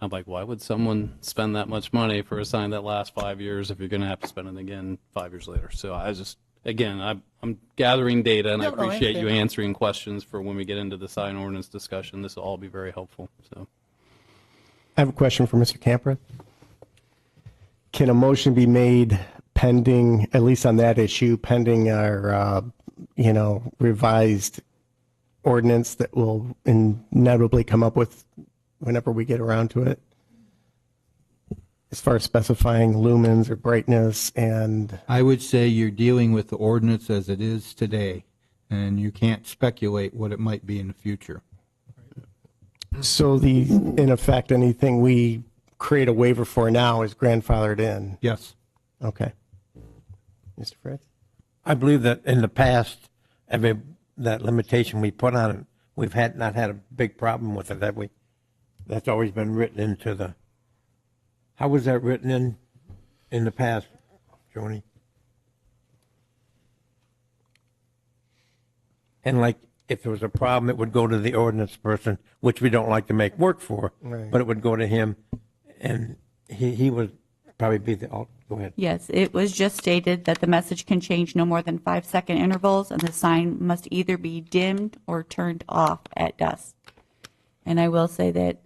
I'm like, why would someone spend that much money for a sign that lasts 5 years if you're going to have to spend it again 5 years later? So I just, again, I'm gathering data, and I No, I appreciate you understand. answering questions for when we get into the sign ordinance discussion. This will all be very helpful. So I have a question for Mr. Camper. Can a motion be made pending, at least on that issue, pending our, revised ordinance that will inevitably come up with whenever we get around to it? As far as specifying lumens or brightness and, I would say you're dealing with the ordinance as it is today, and you can't speculate what it might be in the future. so in effect, anything we create a waiver for now is grandfathered in. Yes. Okay. Mr. Fritz? I believe that in the past, that limitation we put on it, we've not had a big problem with it, have we? That's always been written into the, how was that written in the past, Joni? And like, if there was a problem, it would go to the ordinance person, which we don't like to make work for, Right. but it would go to him, and he would probably be go ahead. Yes, it was just stated that the message can change no more than 5-second intervals, and the sign must either be dimmed or turned off at dusk. And I will say that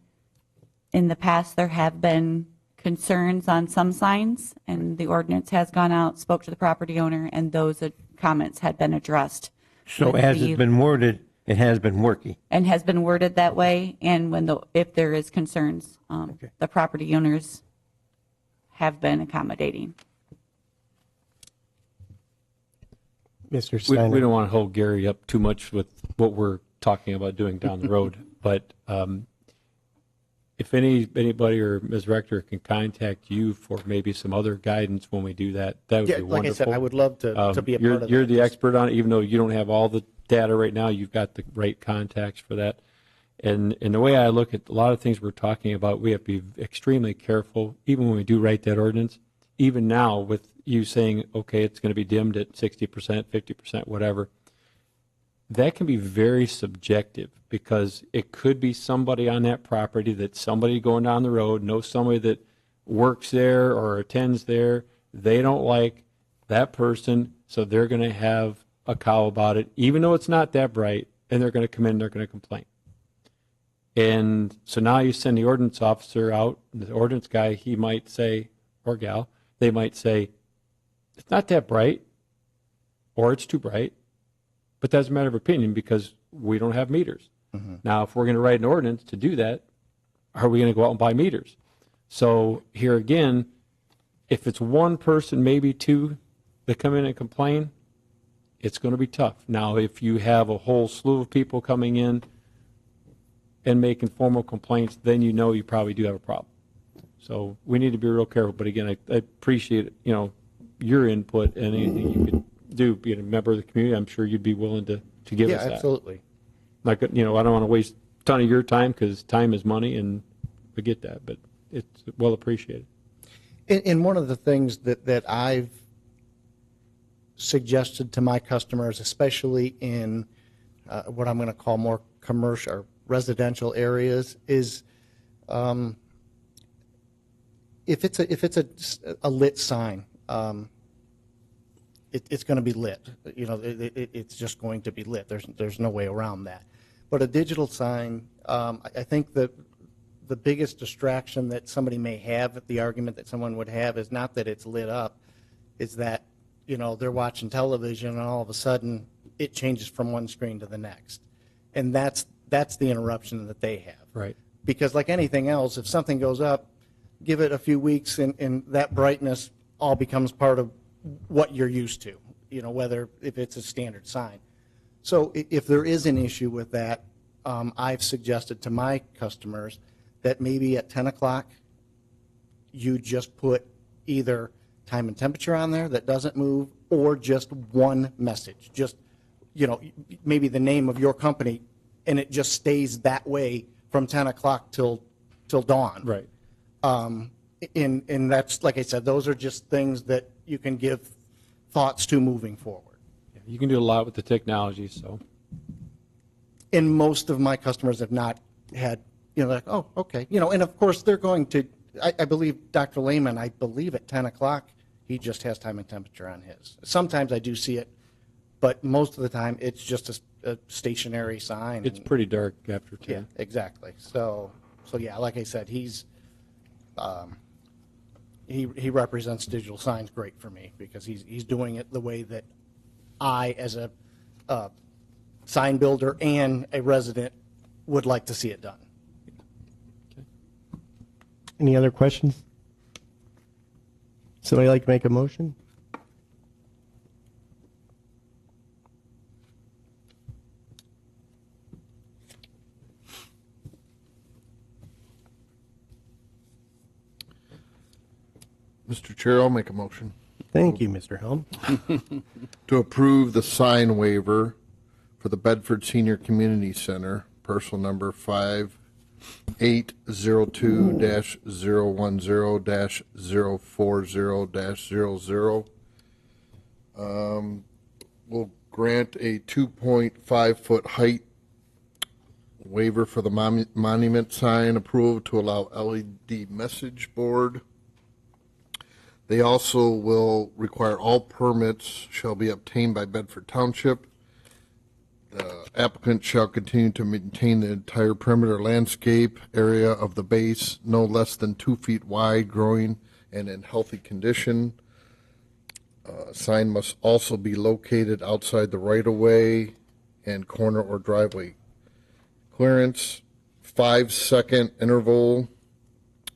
in the past, there have been concerns on some signs, and the ordinance has gone out, spoke to the property owner, and those comments had been addressed. So with as the- it's been worded, it has been working. And has been worded that way, and if there is concerns, the property owners have been accommodating. Mr. We Steiner? don't want to hold Gary up too much with what we're talking about doing down the road, but if anybody or Ms. Rector can contact you for maybe some other guidance when we do that, that would Yeah, be like wonderful. I said, I would love to be a You're- part of that. You're the expert on it, even though you don't have all the data right now, you've got the right contacts for that. And the way I look at a lot of things we're talking about, we have to be extremely careful, even when we do write that ordinance. Even now, with you saying, okay, it's going to be dimmed at 60%, 50%, whatever, that can be very subjective, because it could be somebody on that property that somebody going down the road knows somebody that works there or attends there. They don't like that person, so they're going to have a cow about it, even though it's not that bright, and they're going to come in and they're going to complain. And so now you send the ordinance officer out, and the ordinance guy, he might say, or gal, they might say, it's not that bright, or it's too bright, but that's a matter of opinion because we don't have meters. Now, if we're going to write an ordinance to do that, are we going to go out and buy meters? So here again, if it's one person, maybe two, that come in and complain, it's going to be tough. Now, if you have a whole slew of people coming in and making formal complaints, then you know you probably do have a problem. So we need to be real careful. But again, I appreciate your input, and anything you could do, being a member of the community, I'm sure you'd be willing to give Yeah, us that. absolutely. Like, I don't want to waste a ton of your time, because time is money, and we get that, but it's well appreciated. And one of the things that I've suggested to my customers, especially in what I'm going to call more commercial or residential areas, is if it's a lit sign, it's going to be lit. It's just going to be lit. There's no way around that. But a digital sign, I think that the biggest distraction that somebody may have, the argument that someone would have, is not that it's lit up, is that they're watching television and all of a sudden it changes from one screen to the next, and that's the interruption that they have. Right. Because like anything else, if something goes up, give it a few weeks, and that brightness all becomes part of what you're used to. Whether if it's a standard sign. So if there is an issue with that, I've suggested to my customers that maybe at 10 o'clock, you just put either time and temperature on there that doesn't move, or just one message. Just, maybe the name of your company and it just stays that way from 10 o'clock till dawn. Right. And that's, like I said, those are just things that you can give thoughts to moving forward. You can do a lot with the technology, so. And most of my customers have not had, like, oh, okay. And of course, they're going to, I believe Dr. Lehman, I believe at 10 o'clock, he just has time and temperature on his. Sometimes I do see it, but most of the time, it's just a stationary sign. It's pretty dark after 10. Yeah, exactly. So yeah, like I said, he represents digital signs great for me because he's doing it the way that I, as a sign builder and a resident, would like to see it done. Any other questions? Somebody like to make a motion? Mr. Chair, I'll make a motion Thank you, Mr. Helm. to approve the sign waiver for the Bedford Senior Community Center, parcel number 5802-010-040-00. We'll grant a 2.5-foot height waiver for the monument sign approval to allow LED message board. They also will require all permits shall be obtained by Bedford Township. The applicant shall continue to maintain the entire perimeter landscape area of the base no less than 2 feet wide, growing and in healthy condition. Sign must also be located outside the right-of-way and corner or driveway clearance. 5-second interval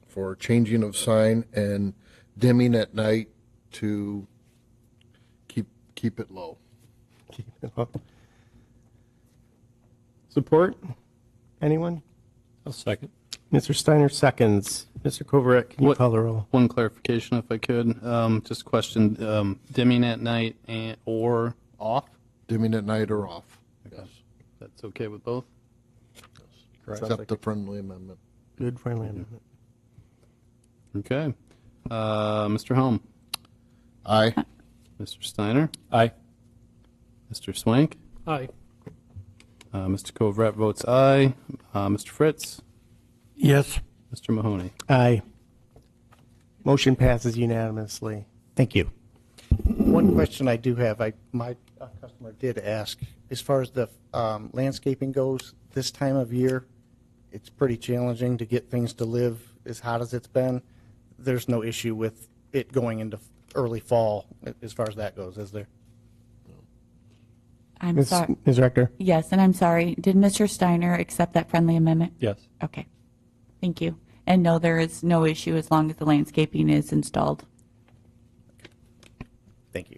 for changing of sign and dimming at night to keep it low. Support? Anyone? I'll second. Mr. Steiner seconds. Mr. Kovaret, can you What- call the roll? One clarification, if I could. Just question, dimming at night or off? Dimming at night or off. Yes. That's okay with both? Accept the friendly amendment. Good, friendly amendment. Okay. Mr. Helm? Aye. Mr. Steiner? Aye. Mr. Swank? Aye. Mr. Kovrat votes aye. Mr. Fritz? Yes. Mr. Mahoney? Aye. Motion passes unanimously. Thank you. One question I do have, my customer did ask, as far as the landscaping goes, this time of year, it's pretty challenging to get things to live as hot as it's been. There's no issue with it going into early fall as far as that goes, is there? I'm Ms. sorry. Ms. Rector? Yes, and I'm sorry. Did Mr. Steiner accept that friendly amendment? Yes. Okay. Thank you. And no, there is no issue as long as the landscaping is installed. Thank you.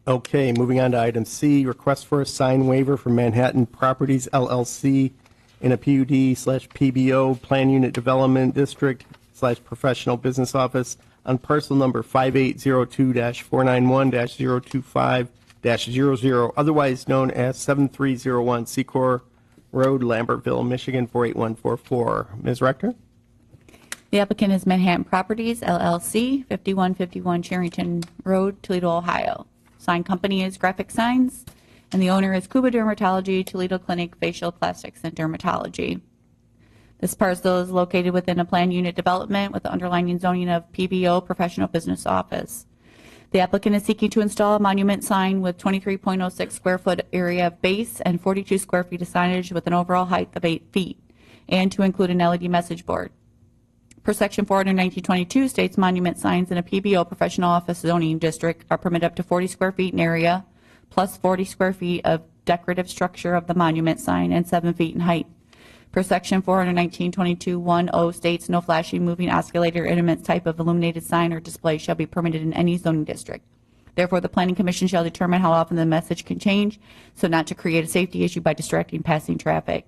Okay, moving on to item C, request for a sign waiver for Manhattan Properties LLC in a PUD/PBO Plan Unit Development District / Professional Business Office on parcel number 5802-491-025-00, otherwise known as 7301 Secor Road, Lambertville, Michigan 48144. Ms. Rector? The applicant is Manhattan Properties LLC, 5151 Charrington Road, Toledo, Ohio. Sign company is Graphic Signs, and the owner is Cuba Dermatology, Toledo Clinic Facial Plastics and Dermatology. This parcel is located within a planned unit development with the underlying zoning of PBO Professional Business Office. The applicant is seeking to install a monument sign with 23.06 square foot area of base and 42 square feet of signage with an overall height of 8 feet, and to include an LED message board. Per section 41922 states monument signs in a PBO professional office zoning district are permitted up to 40 square feet in area, plus 40 square feet of decorative structure of the monument sign and 7 feet in height. Per section 4192210 states no flashing, moving escalator, intimate type of illuminated sign or display shall be permitted in any zoning district. Therefore, the Planning Commission shall determine how often the message can change, so not to create a safety issue by distracting passing traffic.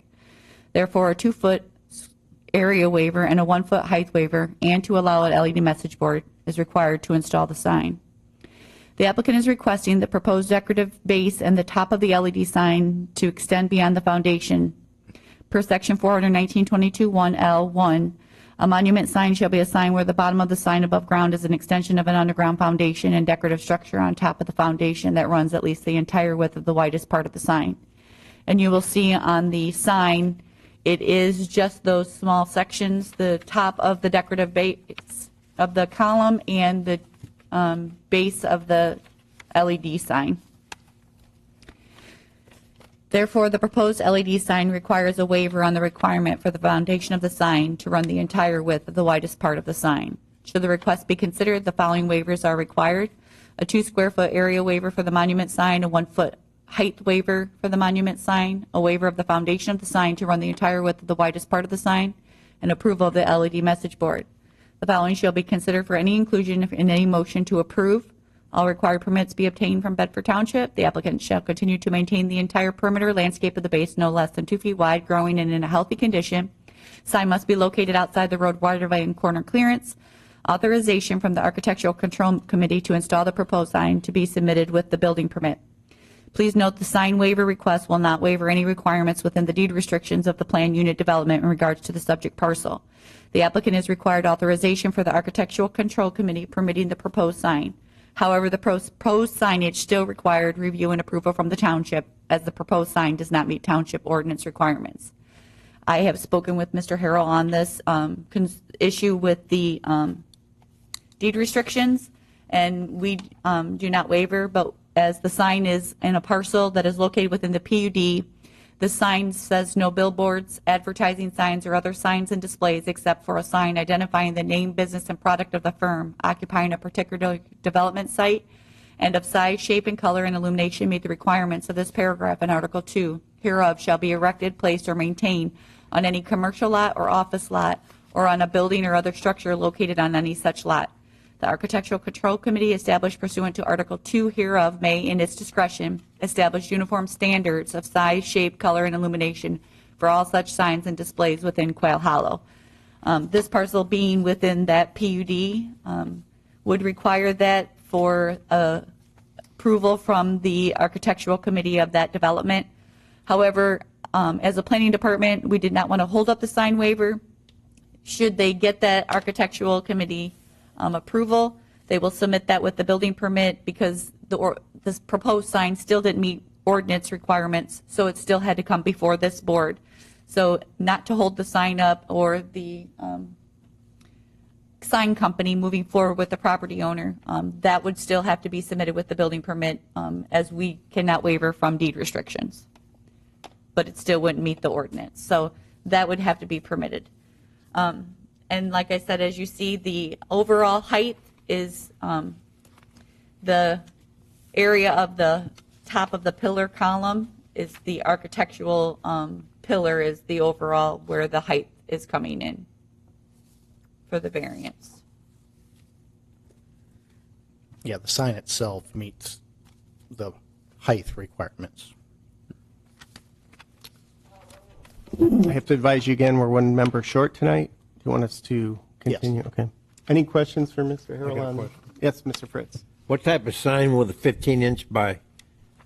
Therefore, a 2-foot area waiver and a 1-foot height waiver, and to allow an LED message board is required to install the sign. The applicant is requesting the proposed decorative base and the top of the LED sign to extend beyond the foundation Per section 419.22(1)(L)(1), a monument sign shall be a sign where the bottom of the sign above ground is an extension of an underground foundation and decorative structure on top of the foundation that runs at least the entire width of the widest part of the sign. And you will see on the sign, it is just those small sections, the top of the decorative base of the column and the base of the LED sign. Therefore, the proposed LED sign requires a waiver on the requirement for the foundation of the sign to run the entire width of the widest part of the sign. Should the request be considered, the following waivers are required: a 2 square foot area waiver for the monument sign, a 1 foot height waiver for the monument sign, a waiver of the foundation of the sign to run the entire width of the widest part of the sign, and approval of the LED message board. The following shall be considered for any inclusion in any motion to approve. All required permits be obtained from Bedford Township. The applicant shall continue to maintain the entire perimeter landscape of the base no less than 2 feet wide, growing and in a healthy condition. Sign must be located outside the road right-of-way and corner clearance. Authorization from the Architectural Control Committee to install the proposed sign to be submitted with the building permit. Please note the sign waiver request will not waiver any requirements within the deed restrictions of the planned unit development in regards to the subject parcel. The applicant is required authorization for the Architectural Control Committee permitting the proposed sign. However, the proposed signage still required review and approval from the township, as the proposed sign does not meet township ordinance requirements. I have spoken with Mr. Harrell on this issue with the deed restrictions, and we do not waiver, but as the sign is in a parcel that is located within the PUD, the sign says no billboards, advertising signs, or other signs and displays except for a sign identifying the name, business, and product of the firm occupying a particular development site, and of size, shape, and color and illumination meet the requirements of this paragraph in Article 2 hereof shall be erected, placed, or maintained on any commercial lot or office lot, or on a building or other structure located on any such lot. The Architectural Control Committee established pursuant to Article 2 hereof may, in its discretion, establish uniform standards of size, shape, color, and illumination for all such signs and displays within Quail Hollow. This parcel being within that PUD would require that for approval from the Architectural Committee of that development. However, as a planning department, we did not want to hold up the sign waiver. Should they get that Architectural Committee approval, they will submit that with the building permit because this proposed sign still didn't meet ordinance requirements, so it still had to come before this board. So not to hold the sign up or the sign company moving forward with the property owner, that would still have to be submitted with the building permit as we cannot waiver from deed restrictions. But it still wouldn't meet the ordinance. So that would have to be permitted. And like I said, as you see, the overall height is the area of the top of the pillar column is the architectural pillar is the overall where the height is coming in for the variance. Yeah, the sign itself meets the height requirements. I have to advise you again, we're one member short tonight. Do you want us to continue? Yes. Okay. Any questions for Mr. Harrell? got a question. Yes, Mr. Fritz. What type of sign will the 15-inch by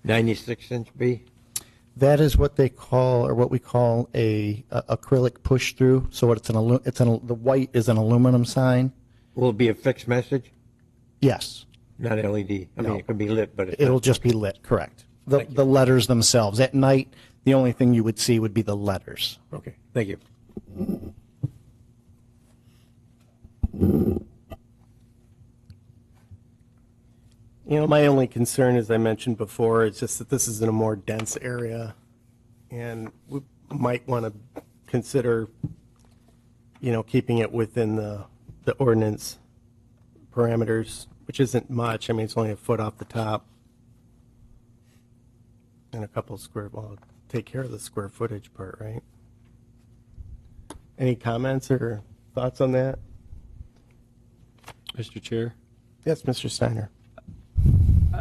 96-inch be? That is what they call, or what we call a acrylic push-through. So the white is an aluminum sign. Will it be a fixed message? Yes, Not LED? I mean, No. it could be lit, but it's it'll not. just be lit, correct. Thank you. The letters themselves. At night, the only thing you would see would be the letters. Okay, thank you. You know, my only concern, as I mentioned before, is just that this is in a more dense area, and we might want to consider, you know, keeping it within the ordinance parameters, which isn't much. I mean, it's only a foot off the top, and a couple square, well, take care of the square footage part, right? Any comments or thoughts on that? Mr. Chair, Yes, Mr. Steiner.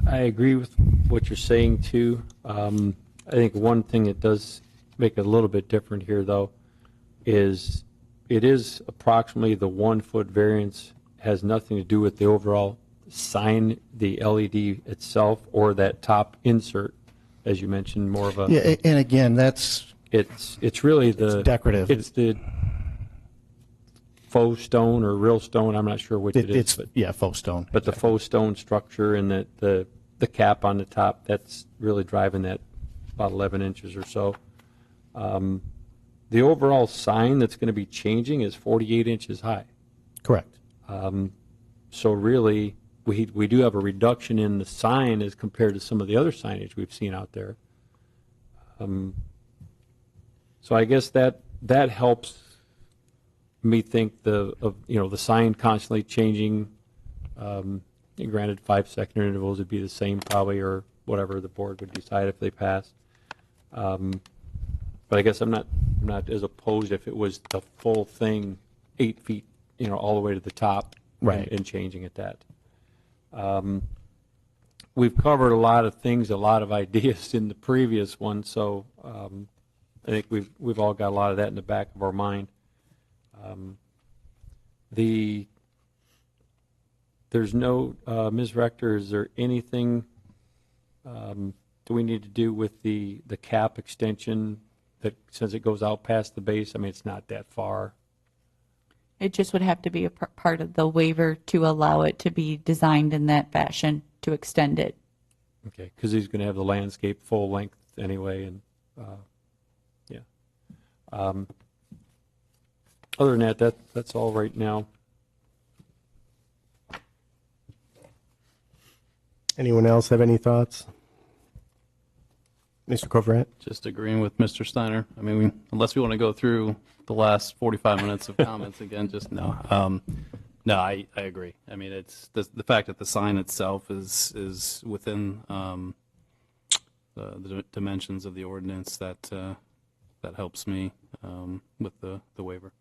I agree with what you're saying, too. I think one thing that does make it a little bit different here, though, is it is approximately the 1 foot variance, has nothing to do with the overall sign, the LED itself, or that top insert, as you mentioned, more of a. Yeah, and again, that's It's really the. It's decorative. It's the faux stone or real stone, I'm not sure which it is. It's, But yeah, faux stone. But the faux stone structure and the cap on the top, that's really driving that about 11 inches or so. The overall sign that's going to be changing is 48 inches high. Correct. So really, we do have a reduction in the sign as compared to some of the other signage we've seen out there. So I guess that helps me think of the sign constantly changing. Granted, 5-second intervals would be the same probably, or whatever the board would decide if they passed. But I guess I'm not as opposed if it was the full thing, 8 feet, all the way to the top, Right. and changing it that. We've covered a lot of things, a lot of ideas in the previous one, so I think we've all got a lot of that in the back of our mind. There's no, Ms. Rector, is there anything do we need to do with the cap extension that, since it goes out past the base? I mean, it's not that far. It just would have to be a part of the waiver to allow it to be designed in that fashion to extend it. Okay, because he's going to have the landscape full length anyway, and yeah. Other than that, that's all right now. Anyone else have any thoughts? Mr. Covrat? Just agreeing with Mr. Steiner. I mean, unless we want to go through the last 45 minutes of comments again, just no. No, I agree. I mean, it's the fact that the sign itself is within the dimensions of the ordinance that helps me with the waiver.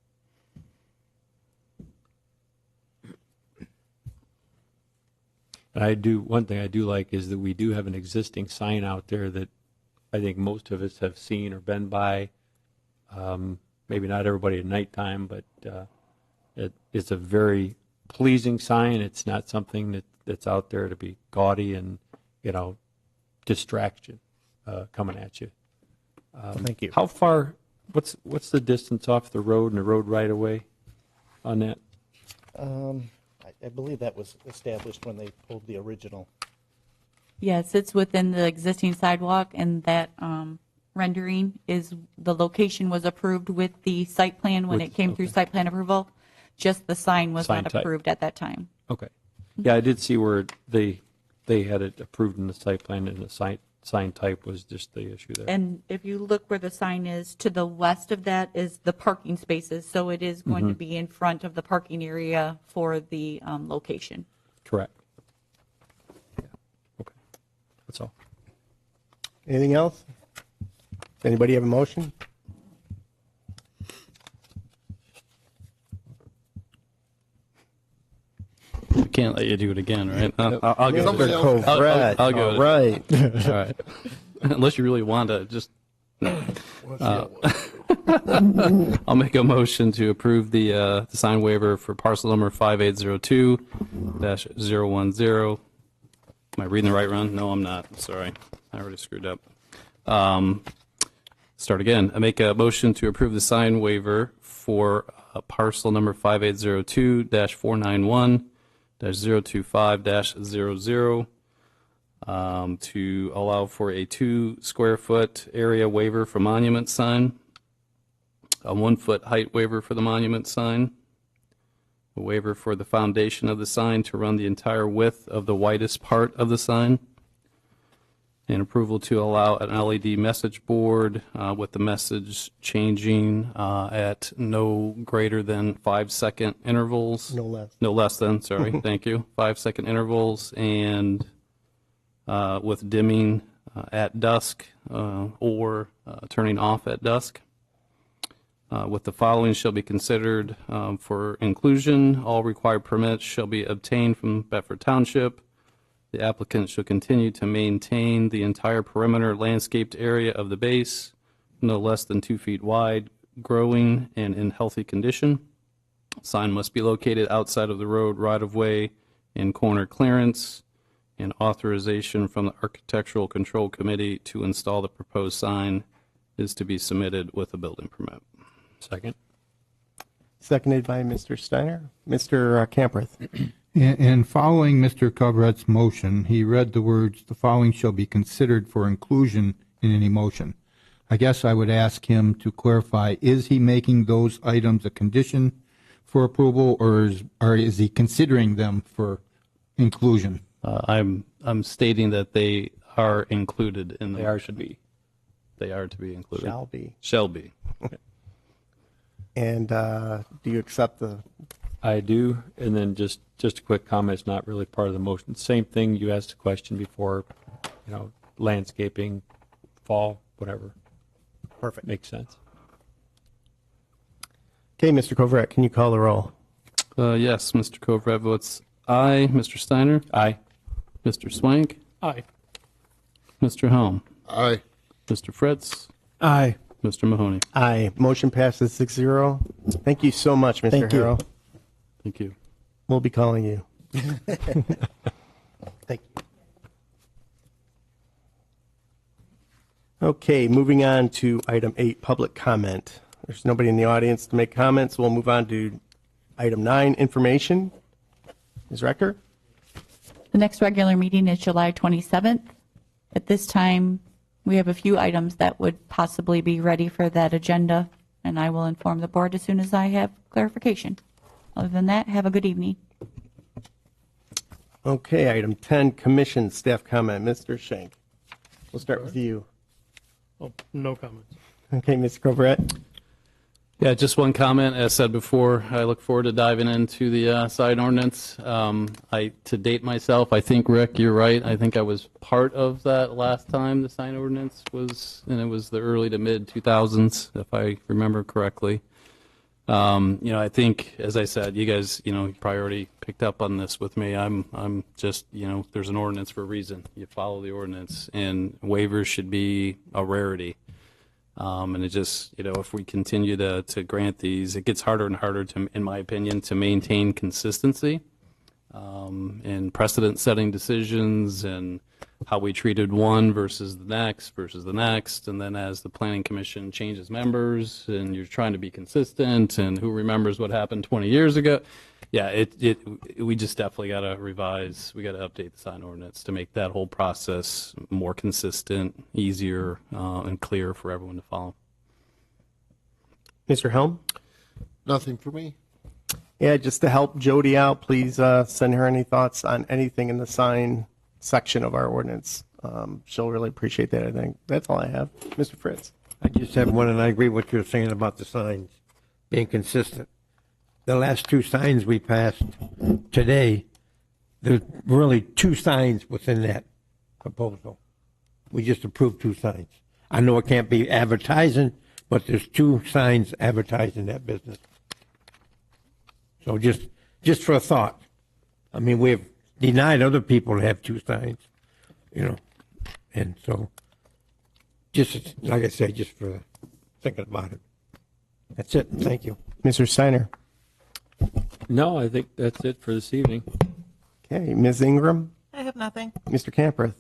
One thing I do like is that we do have an existing sign out there that I think most of us have seen or been by. Maybe not everybody at nighttime, but it's a very pleasing sign. It's not something that's out there to be gaudy and, distraction coming at you. Thank you. How far, what's the distance off the road and the road right away on that? I believe that was established when they pulled the original. Yes, it's within the existing sidewalk, and that rendering is, the location was approved with the site plan when it came through site plan approval. Just the sign was Sign not type. approved at that time. Okay. Yeah, I did see where they had it approved in the site plan, and the sign type was just the issue there. And if you look where the sign is, to the west of that is the parking spaces, so it is going to be in front of the parking area for the location. Correct. Yeah. Okay. That's all. Anything else? Anybody have a motion? I can't let you do it again, right? I'll go. Somebody with else. it. Covrat. I'll go. All right. All right. Unless you really want to just. I'll make a motion to approve the sign waiver for parcel number 5802-010. Am I reading the right run? No, I'm not. Sorry. I already screwed up. Start again. I make a motion to approve the sign waiver for parcel number 5802-491-025-00 to allow for a 2 square foot area waiver for monument sign, a 1 foot height waiver for the monument sign, a waiver for the foundation of the sign to run the entire width of the widest part of the sign, and approval to allow an LED message board with the message changing at no greater than 5-second intervals. No less. No less than, sorry, thank you. 5-second intervals, and with dimming at dusk or turning off at dusk. With the following shall be considered for inclusion. All required permits shall be obtained from Bedford Township. The applicant shall continue to maintain the entire perimeter landscaped area of the base, no less than 2 feet wide, growing and in healthy condition. Sign must be located outside of the road right-of-way in corner clearance, and authorization from the Architectural Control Committee to install the proposed sign is to be submitted with a building permit. Second. Seconded by Mr. Steiner. Mr. Camperth. And following Mr. Coverett's motion, he read the words, "The following shall be considered for inclusion in any motion." I guess I would ask him to clarify, is he making those items a condition for approval, or is he considering them for inclusion? I'm stating that they are included in the. They are should be. They are to be included. Shall be. Shall be. And do you accept the, I do, and then just a quick comment, it's not really part of the motion. Same thing, you asked a question before, landscaping, fall, whatever. Perfect. Makes sense. okay, Mr. Coverett, can you call the roll? Yes, Mr. Coverett votes aye. Mr. Steiner? Aye. Mr. Swank? Aye. Mr. Helm? Aye. Mr. Fritz? Aye. Mr. Mahoney? Aye. Motion passes 6-0. Thank you so much, Mr. Thank you. Harrell. Thank you. We'll be calling you. Thank you. Okay, moving on to item 8, public comment. There's nobody in the audience to make comments. We'll move on to item 9, information. Ms. Rector? The next regular meeting is July 27th. At this time, we have a few items that would possibly be ready for that agenda, and I will inform the board as soon as I have clarification. Other than that, have a good evening. Okay, item 10, commission staff comment. Mr. Schenk. We'll start with you. Oh, no comments. Okay, Mr. Coverett? Yeah, just one comment. As said before, I look forward to diving into the sign ordinance. To date myself, I think, Rick, you're right. I think I was part of that last time the sign ordinance was, and it was the early to mid 2000s, if I remember correctly. I think, as I said, you guys, you probably already picked up on this with me. I'm just, there's an ordinance for a reason. You follow the ordinance, and waivers should be a rarity. And it just, if we continue to grant these, it gets harder and harder to, in my opinion, to maintain consistency in precedent-setting decisions and how we treated one versus the next, and then as the planning commission changes members, and you're trying to be consistent, and who remembers what happened 20 years ago? Yeah, we just definitely got to revise. We got to update the sign ordinance to make that whole process more consistent, easier, and clear for everyone to follow. Mr. Helm? Nothing for me. Yeah, just to help Jody out, please send her any thoughts on anything in the sign section of our ordinance. She'll really appreciate that, I think. That's all I have. Mr. Fritz? I just have one, and I agree with what you're saying about the signs being consistent. The last 2 signs we passed today, there's really 2 signs within that proposal. We just approved 2 signs. I know it can't be advertising, but there's 2 signs advertising that business. So just for a thought. I mean, we've denied other people to have 2 signs, and so just, like I say, just for thinking about it. That's it. Thank you. Mr. Steiner? No, I think that's it for this evening. Okay, Ms. Ingram? I have nothing. Mr. Camperth?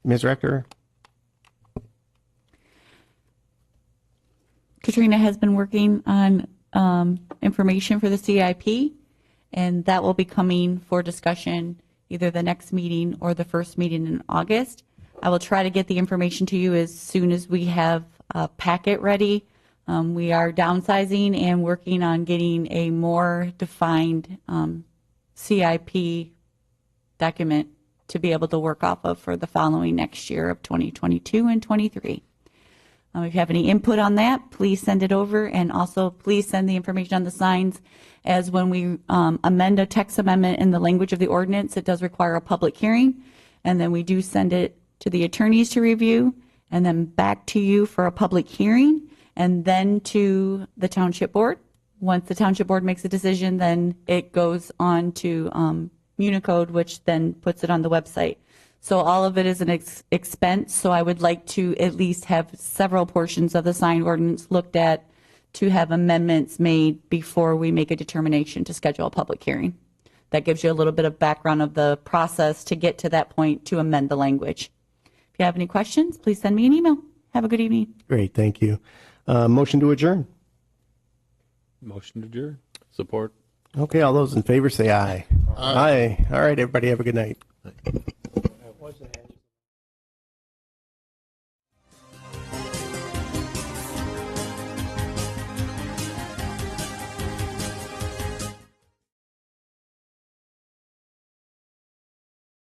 Ms. Rector? Katrina has been working on information for the CIP, and that will be coming for discussion either the next meeting or the first meeting in August. I will try to get the information to you as soon as we have a packet ready. We are downsizing and working on getting a more defined CIP document to be able to work off of for the following next year of 2022 and 23. If you have any input on that, please send it over, and also please send the information on the signs, as when we amend a text amendment in the language of the ordinance, it does require a public hearing, and then we do send it to the attorneys to review, and then back to you for a public hearing, and then to the township board. Once the township board makes a decision, then it goes on to Unicode, which then puts it on the website. So all of it is an expense, so I would like to at least have several portions of the sign ordinance looked at to have amendments made before we make a determination to schedule a public hearing. That gives you a little bit of background of the process to get to that point to amend the language. If you have any questions, please send me an email. Have a good evening. Great, thank you. Motion to adjourn. Motion to adjourn. Support. Okay, all those in favor say aye. Aye. All right, everybody, have a good night.